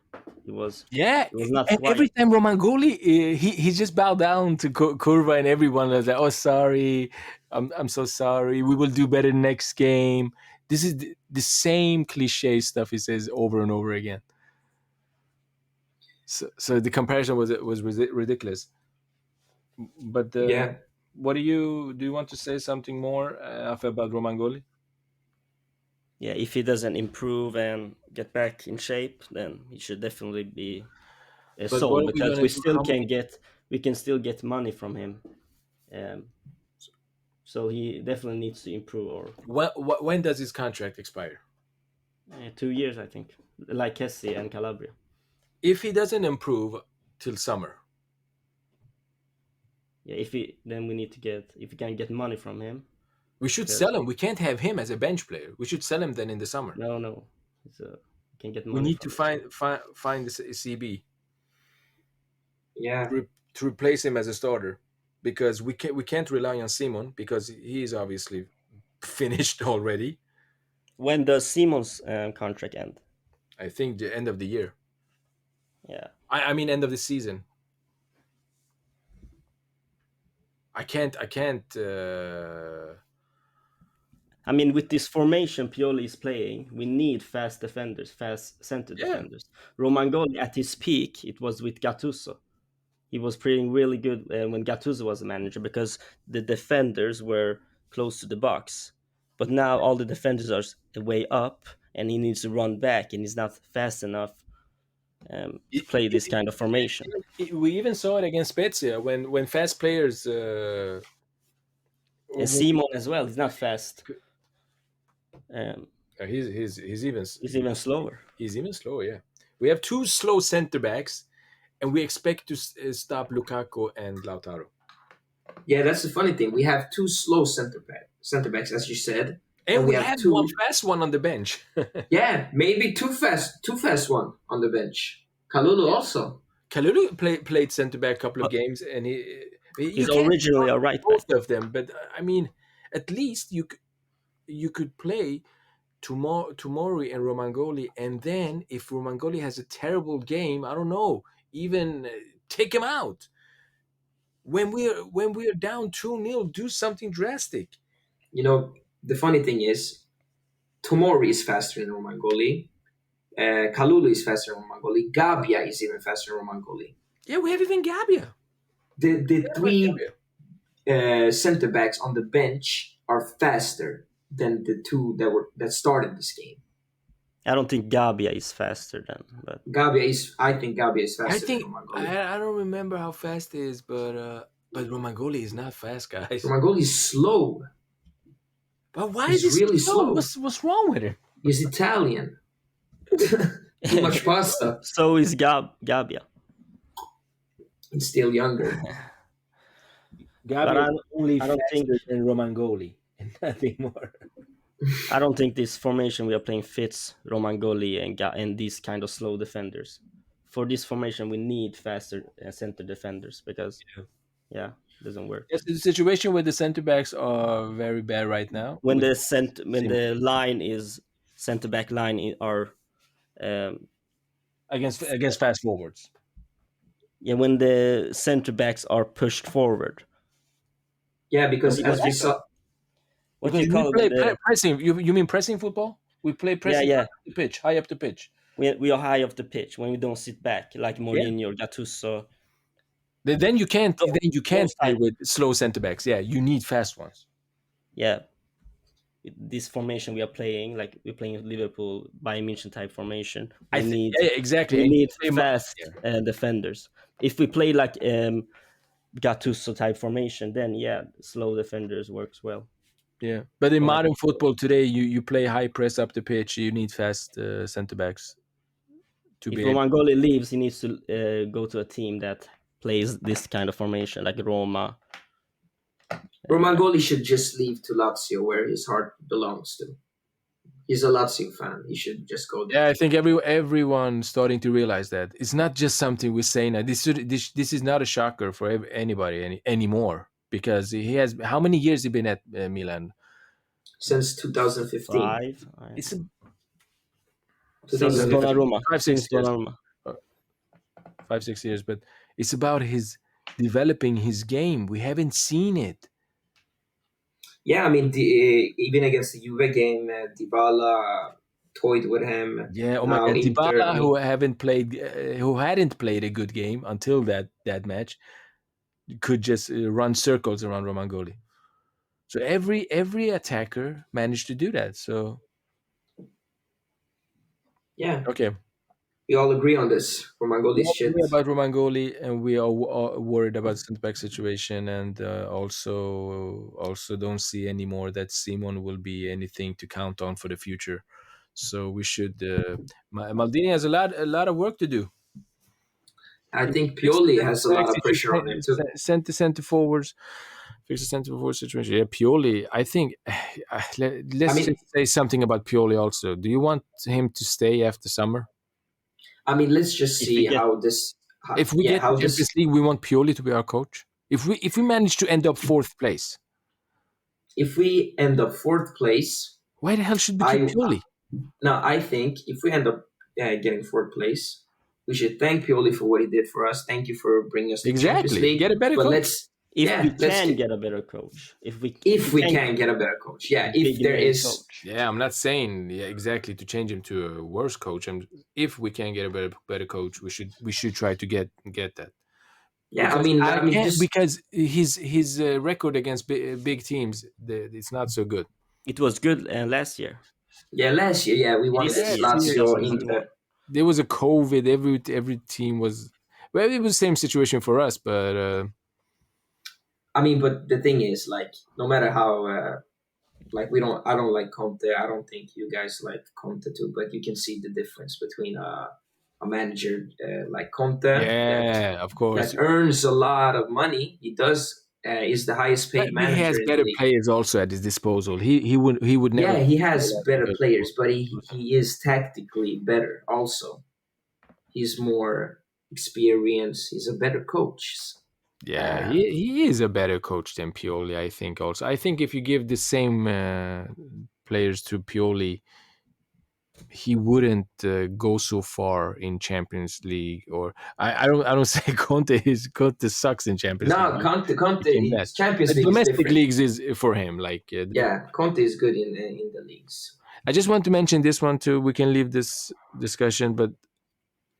yeah. he was not And every quiet. time Romangoli, he just bowed down to Curva and everyone was like, "Oh, sorry, I'm so sorry. We will do better next game." This is the same cliche stuff he says over and over again. So the comparison was ridiculous. But Yeah, what do you want to say something more about Romangoli? Yeah, if he doesn't improve and get back in shape, then he should definitely be But what sold, are we because gonna do? we can still get money from him. Um, so he definitely needs to improve. Or When does his contract expire? 2 years, I think, like Kessie and Calabria. If he doesn't improve till summer, Yeah, if he then we need to get if we can get money from him, we should because sell him. We can't have him as a bench player. We should sell him then in the summer. no, it's we can get We money need to from him. So find the CB yeah, to replace him as a starter because we can't rely on Simon because he is obviously finished already. when does Simon's contract end? I think the end of the year. Yeah, I mean end of the season. I can't. I mean, with this formation Pioli is playing, we need fast defenders, fast center Yeah, defenders. Romangoli at his peak, it was with Gattuso. He was playing really good when Gattuso was the manager, because the defenders were close to the box. But now all the defenders are way up, and he needs to run back, and he's not fast enough to play this kind of formation. we even saw it against Spezia when fast players. And Simon as well, he's not fast. Um, He's even he's even slower. he's even slower. Yeah, we have two slow center backs, and we expect to stop Lukaku and Lautaro. Yeah, that's the funny thing. We have two slow center backs, as you said, And and we we have have one two. fast one on the bench. Yeah, maybe too fast one on the bench. Kalulu also. Kalulu played center back a couple of But games, and you he's can't originally a right both back. of them. But I mean, at least you could play Tomori and Romangoli, and then if Romangoli has a terrible game, I don't know, even take him out. When we're down 2-0, do something drastic. You know, the funny thing is, Tomori is faster than Romangoli. Kalulu is faster than Romangoli. Gabia is even faster than Romangoli. Yeah, we have even Gabia. The Yeah, we have three Gabia. center backs on the bench are faster than the two that started this game. I don't think Gabia is faster than, but I think Gabia is I faster than think Romangoli. I don't remember how fast it is, but Romangoli is not fast, guys. Romangoli is slow. But why is He's he so really slow? slow. What's wrong with him? He's Italian. Too much pasta. so is Gabia. He's still younger. But Gabia is only I don't think faster than Romangoli and nothing more. I don't think this formation we are playing fits Romangoli and these kind of slow defenders. For this formation, we need faster center defenders because it doesn't work. Yes, the situation with the center backs are very bad right now. When With when the line is center back line are um, against fast forwards. yeah, when the center backs are pushed forward. Yeah, because as we Because saw, what Because you we call it play when the pressing. You mean pressing football? We play pressing yeah up the pitch, high up the pitch. we are high off the pitch when we don't sit back like Yeah. Mourinho, Gattuso. Then you can't Those play type, with slow center backs. Yeah, you need fast ones. yeah. This formation we are playing, like we're playing Liverpool Bayern Munich type formation. I We think need yeah, exactly. we And need you play fast yeah. defenders. If we play like Gattuso type formation, then slow defenders works well. Yeah, but in Or like modern football today, you play high press up the pitch. You need fast center backs to if be able. Romangoli leaves, he needs to go to a team that plays this kind of formation, like Roma. Romangoli should just leave to Lazio, where his heart belongs to. He's a Lazio fan. He should just go Yeah, there. I think everyone starting to realize that it's not just something we say now. This is not a shocker for anybody anymore because he has how many years he been at Milan? Since 2015. Five It's a, since 2015. Donnarumma, five six since years, Donnarumma. uh, 5 6 years, but it's about his developing his game. We haven't seen it. Yeah, I mean, even against the Juve game, Dybala toyed with him. Yeah, oh my Now God, Inter, I Dybala, mean, who hadn't played a good game until that match, could just run circles around Romangoli. So every attacker managed to do that. So yeah, okay, we all agree on this. we Romangoli's all shit. agree about Romangoli, and we are worried about centre back situation, and also don't see anymore that Simon will be anything to count on for the future. So we should. Maldini has a lot of work to do. I think Fix the Pioli has a center back lot of pressure on him too. center forwards. Fix the center forward situation. Yeah, Pioli. I think I let's mean, just say something about Pioli also. Do you want him to stay after summer? let's just If we see get how this, If we get to how Champions this. League, we want Pioli to be our coach. If we manage to end up fourth place, If we end up fourth place, why the hell should we keep I Pioli? now I think if we end up getting fourth place, we should thank Pioli for what he did for us. Thank you for bringing us to Champions Exactly. League. Get a better But coach. let's if we let's can get a better coach, if we can get a better coach. Yeah, a if big there name is. coach. Yeah, I'm not saying exactly to change him to a worse coach. If we can get a better coach, we should try to get that. Yeah, Because I I mean, can't just because his record against big teams, it's not so good. It was good last year. yeah, last year, yeah, we won This against year he Lazio, doesn't really Inter. want. There was a COVID. Every team was well. It was the same situation for us, but I mean, but the thing is, like, no matter how, like, I don't like Conte. I don't think you guys like Conte too. But you can see the difference between a manager like Conte that yeah, of course. earns a lot of money. He does is the highest But paid he manager has in the better league. players also at his disposal. He would never Yeah, he pay has that better because players, but he is tactically better also. He's more experienced. He's a better coach. yeah, Uh, he is a better coach than Pioli, I think. Also, I think if you give the same players to Pioli, he wouldn't go so far in Champions League. Or I don't say Conte sucks in Champions League. no, Conte, Became bad. Champions League is Domestic different. leagues is for him. Like Yeah, Conte is good in the leagues. I just want to mention this one too. We can leave this discussion, but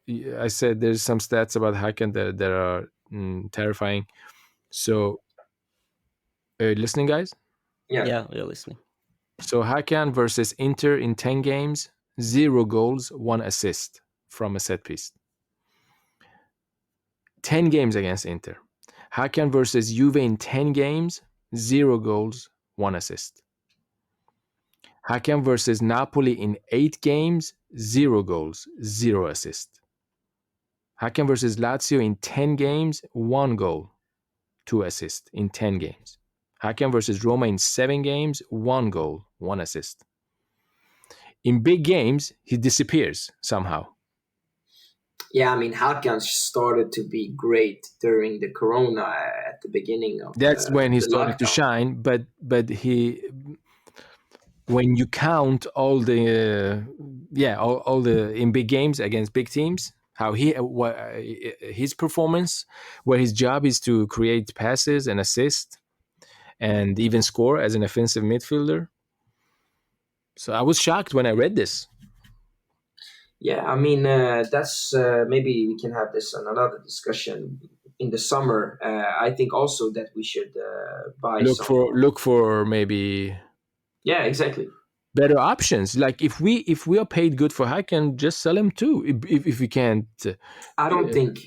I said there's some stats about Hakan that are terrifying. So, listening, guys. Yeah, Yeah, you're listening. So Hakan versus Inter in 10 games, 0 goals, 1 assist from a set piece. 10 games against Inter. Hakan versus Juve in 10 games, 0 goals, 1 assist. Hakan versus Napoli in 8 games, 0 goals, 0 assist. Hakan versus Lazio in 10 games, 1 goal, 2 assists in 10 games. Hakan versus Roma in 7 games, 1 goal, 1 assist. In big games, he disappears somehow. yeah. I mean, Hakan started to be great during the Corona at the beginning of That's when he the started to lockdown. shine. But he, when you count all the all the in big games against big teams, how his performance, where his job is to create passes and assist and even score as an offensive midfielder. So I was shocked when I read this. Yeah, I mean, that's maybe we can have this on another discussion in the summer. I think also that we should buy some. Look for maybe Yeah, exactly. better options. Like if we are paid good for Hakan, just sell him too. If we can't, I don't think.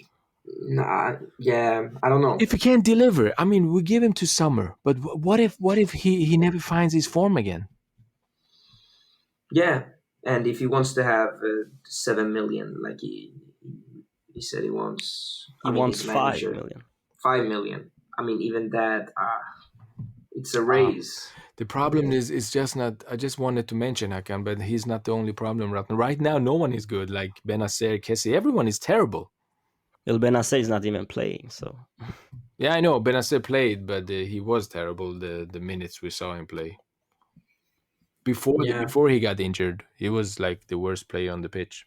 Nah, yeah, I don't know. if he can't deliver, I mean, we give him to summer. But what if he never finds his form again? Yeah, and if he wants to have 7 million, like he said he wants, He I mean, wants his 5 manager million. 5 million. I mean, even that, it's a Uh, raise. the problem is just not. I just wanted to mention Hakan, but he's not the only problem right now. Right now, no one is good. Like Benacer, Kessie, everyone is terrible. El Benacer is not even playing, so Yeah, I know Benacer played, but he was terrible. The minutes we saw him play Yeah, before he got injured, he was like the worst player on the pitch.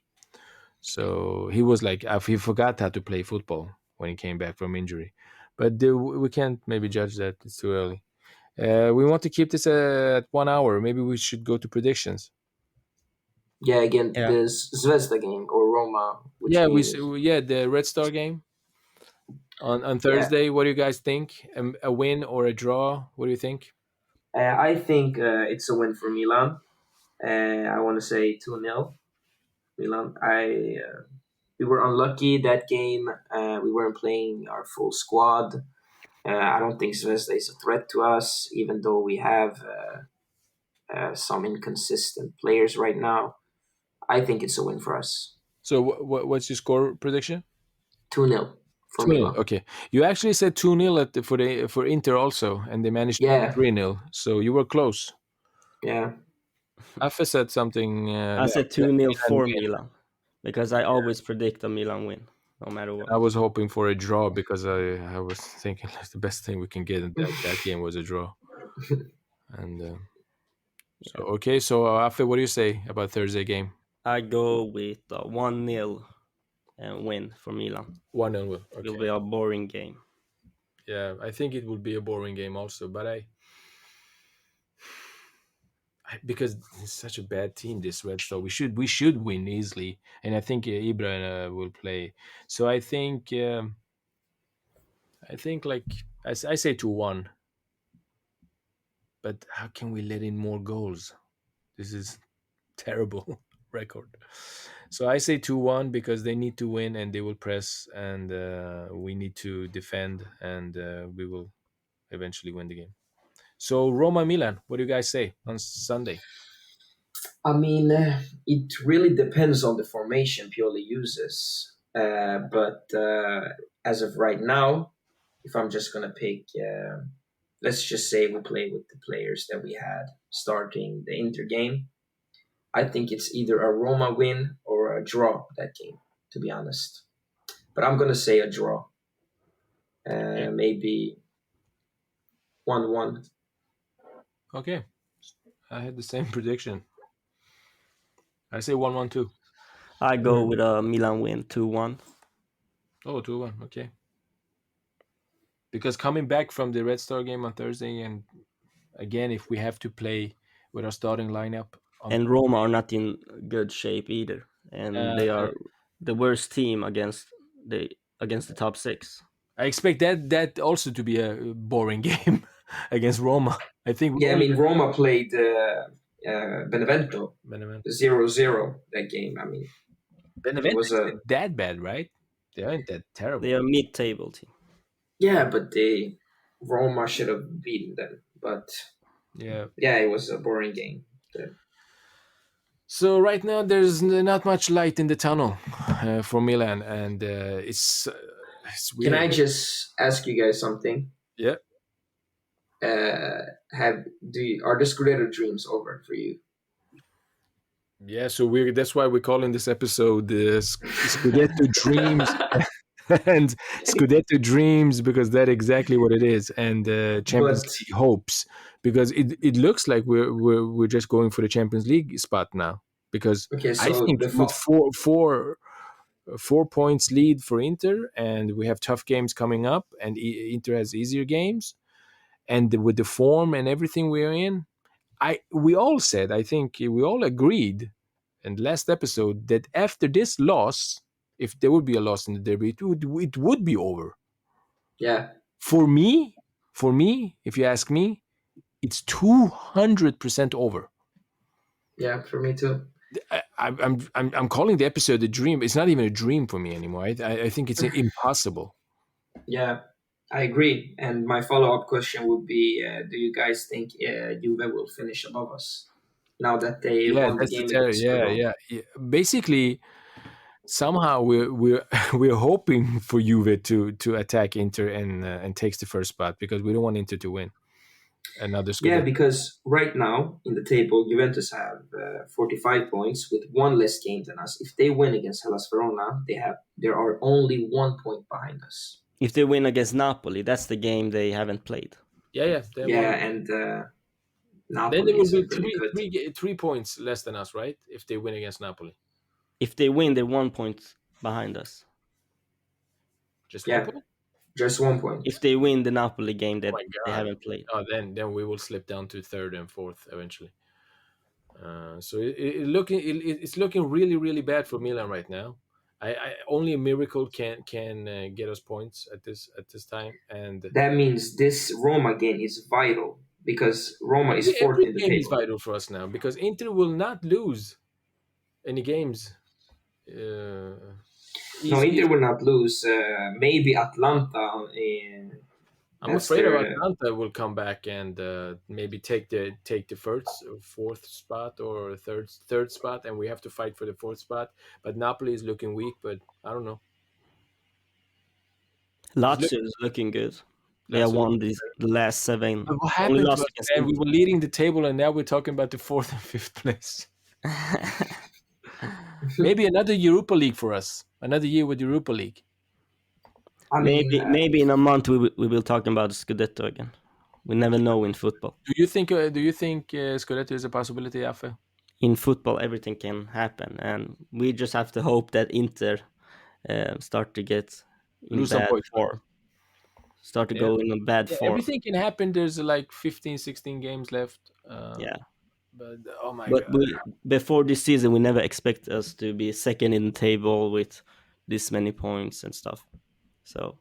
So he was like he forgot how to play football when he came back from injury. But we can't maybe judge that. It's too early. We want to keep this at 1 hour. Maybe we should go to predictions. yeah. Again, yeah. this Zvezda game or Roma, which Yeah, game is? the Red Star game on Yeah, Thursday. What do you guys think? A win or a draw? What do you think? I think it's a win for Milan. I want to say 2-0 Milan. We were unlucky that game. We weren't playing our full squad. I don't think Zvezda is a threat to us, even though we have some inconsistent players right now. I think it's a win for us. So what's your score prediction? 2-0 for 2-0. Milan. Okay, you actually said 2-0 for Inter also, and they managed to win Yeah, 3-0. So you were close. yeah, Afe said something. I said Let 2-0 Milan for win. Milan because I always predict a Milan win, no matter what. I was hoping for a draw because I was thinking like the best thing we can get in that game was a draw. And so Yeah. okay, so Afe, what do you say about Thursday game? I go with 1-0 win for Milan. 1-0. It will Okay. be a boring game. Yeah, I think it would be a boring game also, but because it's such a bad team, this Red Star, we should win easily, and I think Ibra will play. So I think like I say 2-1, but how can we let in more goals? This is terrible record. So I say 2-1 because they need to win and they will press, and we need to defend, and we will eventually win the game. So Roma Milan, what do you guys say on Sunday? I mean, it really depends on the formation Pioli uses. But as of right now, if I'm just gonna pick, let's just say we play with the players that we had starting the Inter game. I think it's either a Roma win or a draw that game, to be honest. But I'm gonna say a draw. Okay. Maybe 1-1. Okay. I had the same prediction. I say 1-1 too. I go with a Milan win 2-1. Oh, 2-1. Okay. Because coming back from the Red Star game on Thursday, and again, if we have to play with our starting lineup on, And Roma are not in good shape either, and uh, they are the worst team the against the top six. I expect that also to be a boring game against Roma. I think we Yeah, I only mean Roma played Benevento Benevento. 0-0 that game. I mean it Benevento was a isn't that bad, right? They aren't that They terrible. are mid-table team. yeah, but they Roma should have beaten them. But Yeah. yeah, it was a boring game. So right now there's not much light in the tunnel for Milan, and it's Can I weird. just ask you guys something? Yeah. Have are the Scudetto dreams over for you? Yeah, so we that's why we're calling this episode Scudetto Dreams and Scudetto Dreams, because that's exactly what it is, and Champions But League hopes, because it looks like we're just going for the Champions League spot now, because okay, I so think with four points lead for Inter, and we have tough games coming up, and Inter has easier games, and with the form and everything we're in, we all said, I think we all agreed in the last episode that after this loss, if there would be a loss in the derby, it would be over. yeah, For me, if you ask me, it's 200% over. yeah, for me too. I'm calling the episode a dream. It's not even a dream for me anymore. I think it's impossible. Yeah, I agree. And my follow up question would be: do you guys think Juve will finish above us now that they Yeah, won the that's the game terror. against Yeah, Roma? yeah, yeah. Basically, somehow we're we're hoping for Juve to attack Inter and takes the first spot, because we don't want Inter to win another Yeah, Scudetto. because right now in the table, Juventus have 45 points with one less game than us. If they win against Hellas Verona, there are only 1 point behind us. If they win against Napoli, that's the game they haven't played. Yeah, yeah. They have Yeah, one. and Then there Napoli will be isn't really good. 3 points less than us, right? If they win against Napoli, If they win, they're 1 point behind us. just one Yeah, point. just 1 point. If they win the Napoli game Oh that my they god! haven't played. Oh, then we will slip down to third and fourth eventually. So it's looking really really bad for Milan right now. Only a miracle can get us points at this time, and That means this Roma game is vital because Roma is fourth every in the game is table. vital for us now, because Inter will not lose any games. Uh, No, easy. Inter will not lose. Maybe Atlanta. In, I'm that's afraid of their. Atlanta will come back and maybe take the first or fourth spot or third spot, and we have to fight for the fourth spot. But Napoli is looking weak, but I don't know. It's Lazio looking is looking good. They have Lazio won looking the better. last seven. But what Only happened to lost us, against man? We Inter. were leading the table, and now we're talking about the fourth and fifth place. Maybe another Europa League for us. Another year with Europa League. I mean, Maybe in a month we will talk about Scudetto again. We never know in football. Do you think Scudetto is a possibility, Afe? In football, everything can happen, and we just have to hope that Inter start to get in Lose some bad points, right? form, start to Yeah. go in a bad Yeah, form. everything can happen. There's like 15, 16 games left. Yeah, But oh my but god. we before this season we never expect us to be second in the table with this many points and stuff. So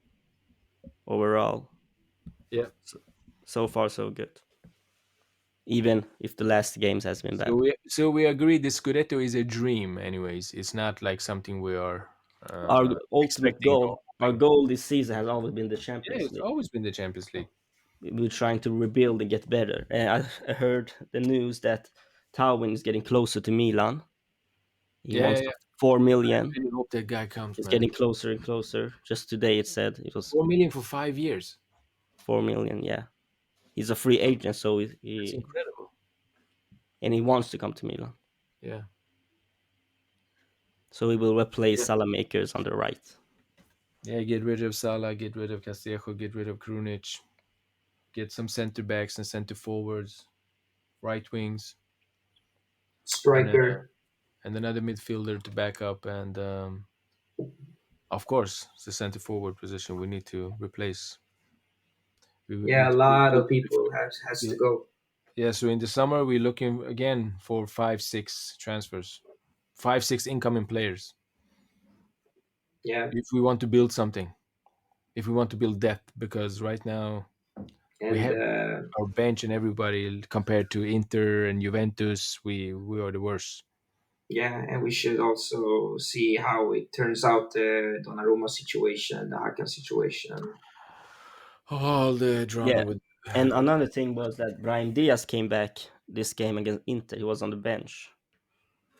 overall, Yeah. so, so far so good. Even if the last games has been So bad. we agree the Scudetto is a dream anyways. It's not like something we are Our ultimate expecting or goal, our hoping. goal this season has always been the Yeah, Champions it's League. always been the Champions League. We're trying to rebuild and get better. And I heard the news that Tywin is getting closer to Milan. He Yeah, wants yeah, yeah. 4 million. I really hope that guy comes, It's man. getting closer and closer. Just today it said it was 4 million for 5 years. 4 million. Yeah, he's a free agent, so That's incredible. and he wants to come to Milan. Yeah. So he will replace Yeah. Salamakers on the right. Yeah, get rid of Salah, get rid of Castillejo, get rid of Krunic, get some center backs and center forwards, right wings, and Striker. another midfielder to back up, and of course, it's the center forward position we need to replace. We Yeah, need a to lot build, of people has to build. go. Yeah, so in the summer we're looking again for 5, 6 transfers, 5, 6 incoming players. Yeah, If we want to build something, if we want to build depth, because right now we and have our bench and everybody compared to Inter and Juventus, we are the worst. yeah, and we should also see how it turns out the Donnarumma situation, the Hakan situation. All the drama Yeah, with and another thing was that Brian Diaz came back this game against Inter. He was on the bench,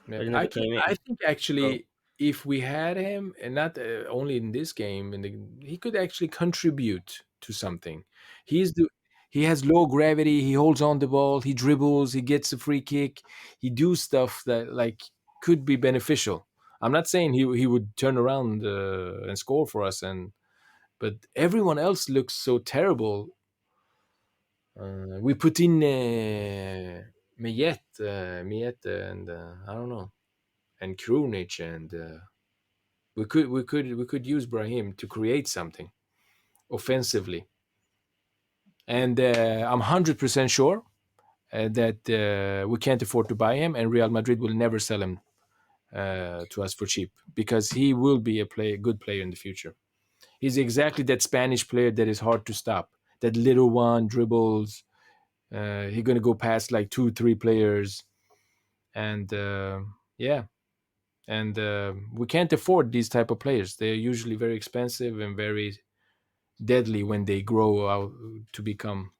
yeah, but he never came I in. think So actually if we had him and not only in this game, he could actually contribute to something. He's the he has low gravity. He holds on the ball. He dribbles. He gets a free kick. He do stuff that like could be beneficial. I'm not saying he would turn around and score for us, and but everyone else looks so terrible. We put in Miet, and I don't know, and Krunic, and we could use Brahim to create something offensively. And I'm 100% sure that we can't afford to buy him, and Real Madrid will never sell him to us for cheap because he will be a good player in the future. He's exactly that Spanish player that is hard to stop. That little one dribbles. He's gonna go past like 2, 3 players, and yeah, and we can't afford these type of players. They're usually very expensive and very deadly when they grow out to become.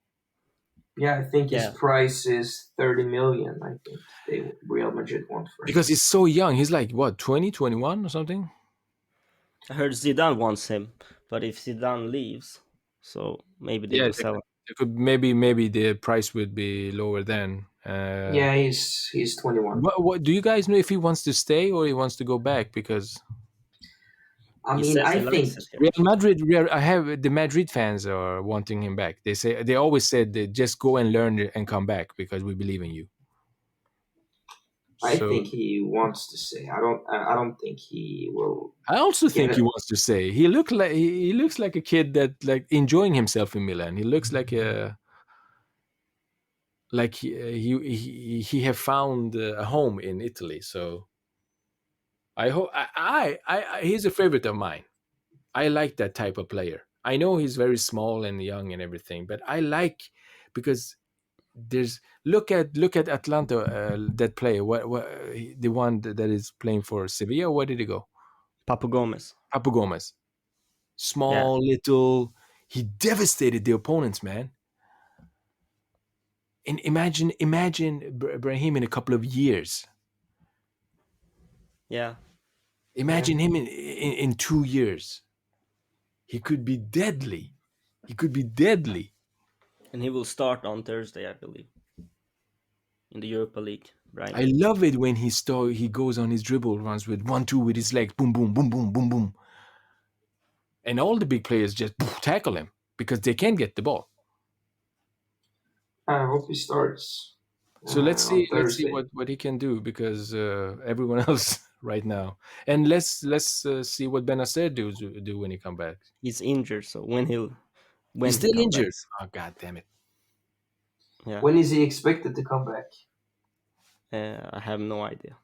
Yeah, I think his yeah, price is 30 million. I think they Real Madrid want for him. Because he's so young. He's like what, 20, 21 or something. I heard Zidane wants him, but if Zidane leaves, so maybe they Yeah, will sell him. they could maybe the price would be lower then. Yeah, he's 21. What do you guys know if he wants to stay or he wants to go back? Because I He mean, says I he likes think it here. Real Madrid, I have the Madrid fans are wanting him back. They always said that just go and learn and come back because we believe in you. I So think he wants to say. I don't think he will I also get think he it. wants to say he looks like a kid that like enjoying himself in Milan. He looks like a like he have found a home in Italy. So I hope he's a favorite of mine. I like that type of player. I know he's very small and young and everything, but I like because there's look at Atlanta that player. What the one that is playing for Sevilla? Where did he go? Papu Gomez. Papu Gomez. Yeah, Small, little. He devastated the opponents, man. And imagine Brahim in a couple of years. yeah, Yeah, Imagine him in 2 years. He could be deadly. He could be deadly. and he will start on Thursday, I believe, in the Europa League. Brian I Diaz. love it when he goes on his dribble runs with 1-2 with his legs, boom, boom, boom, boom, boom, boom, and all the big players just tackle him because they can't get the ball. I hope he starts So let's on see Thursday. what he can do because everyone else right now, and let's see what Benacer do when he come back. He's injured, so He's when he still come back, injured. Oh god damn it! yeah, When is he expected to come back? I have no idea.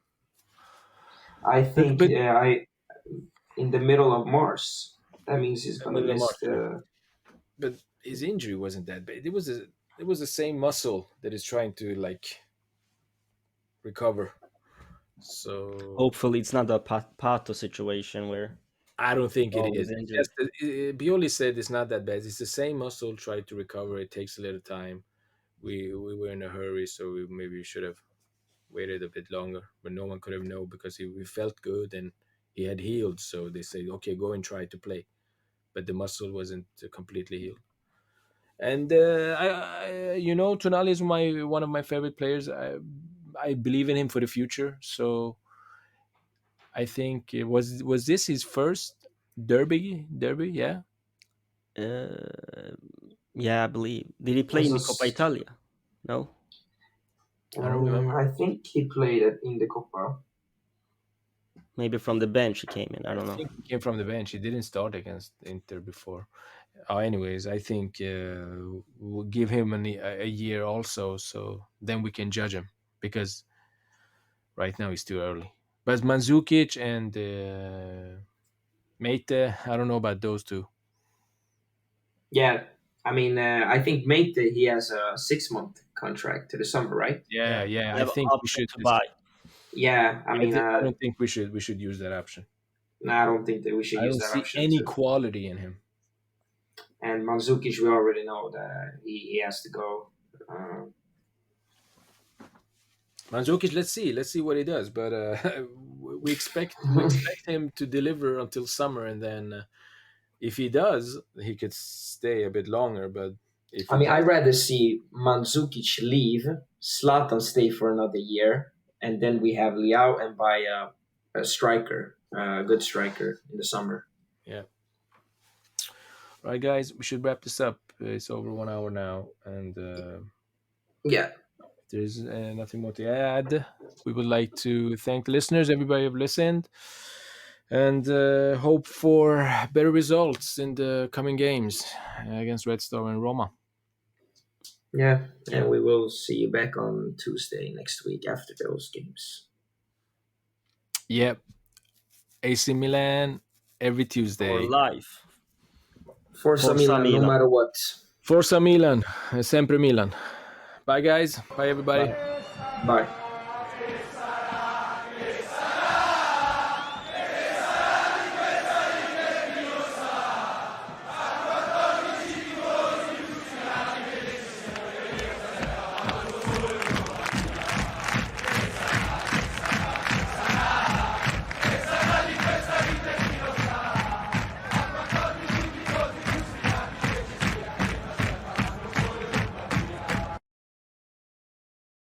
I But think but I in the middle of March. That means he's gonna Middle of miss March, yeah. the. but his injury wasn't that bad. It was the same muscle that is trying to like recover. So Hopefully, it's not a Pato situation where I don't think he's it always is. It's injured. just that Pioli said it's not that bad. It's the same muscle. Try to recover. It takes a little time. We were in a hurry, so maybe we should have waited a bit longer, but no one could have known because he felt good and he had healed. So they say, okay, go and try to play, but the muscle wasn't completely healed. And Tonali is my one of my favorite players. I believe in him for the future. So I think it was this his first derby? Yeah, Uh, yeah, I believe. Did he play Was in the Coppa this, Italia? No, I don't remember. I think he played it in the Copa. maybe from the bench he came in. I I don't know. think he came from the bench. He didn't start against Inter before. Anyways, I think we'll give him a year also, so then we can judge him because right now it's too early. But Mandzukic and Meite, I don't know about those two. Yeah, I mean, I think Mate he has a 6 month contract to the summer, right? Yeah, Yeah, yeah. they I have an think we option should to just. buy. Yeah, I mean, I don't think we should use that option. no, I don't think that we should I use don't that see option any too. quality in him. And Mandzukic, we already know that he has to go. Mandzukic, let's see what he does. But we expect him to deliver until summer, and then if he does, he could stay a bit longer. But if I he mean, I'd does, rather see Mandzukic leave, Zlatan stay for another year, and then we have Liao and buy a striker, a good striker in the summer. yeah. Right, guys, we should wrap this up. It's over 1 hour now, and Yeah, there's nothing more to add. We would like to thank the listeners, everybody who listened, and hope for better results in the coming games against Red Star and Roma. yeah, Yeah, and we will see you back on Tuesday next week after those games. Yep, AC Milan every for Tuesday. life. Forza Forza Milan, no Milan. matter what. Forza Milan, sempre Milan. Bye, guys. Bye, everybody. Bye. Bye.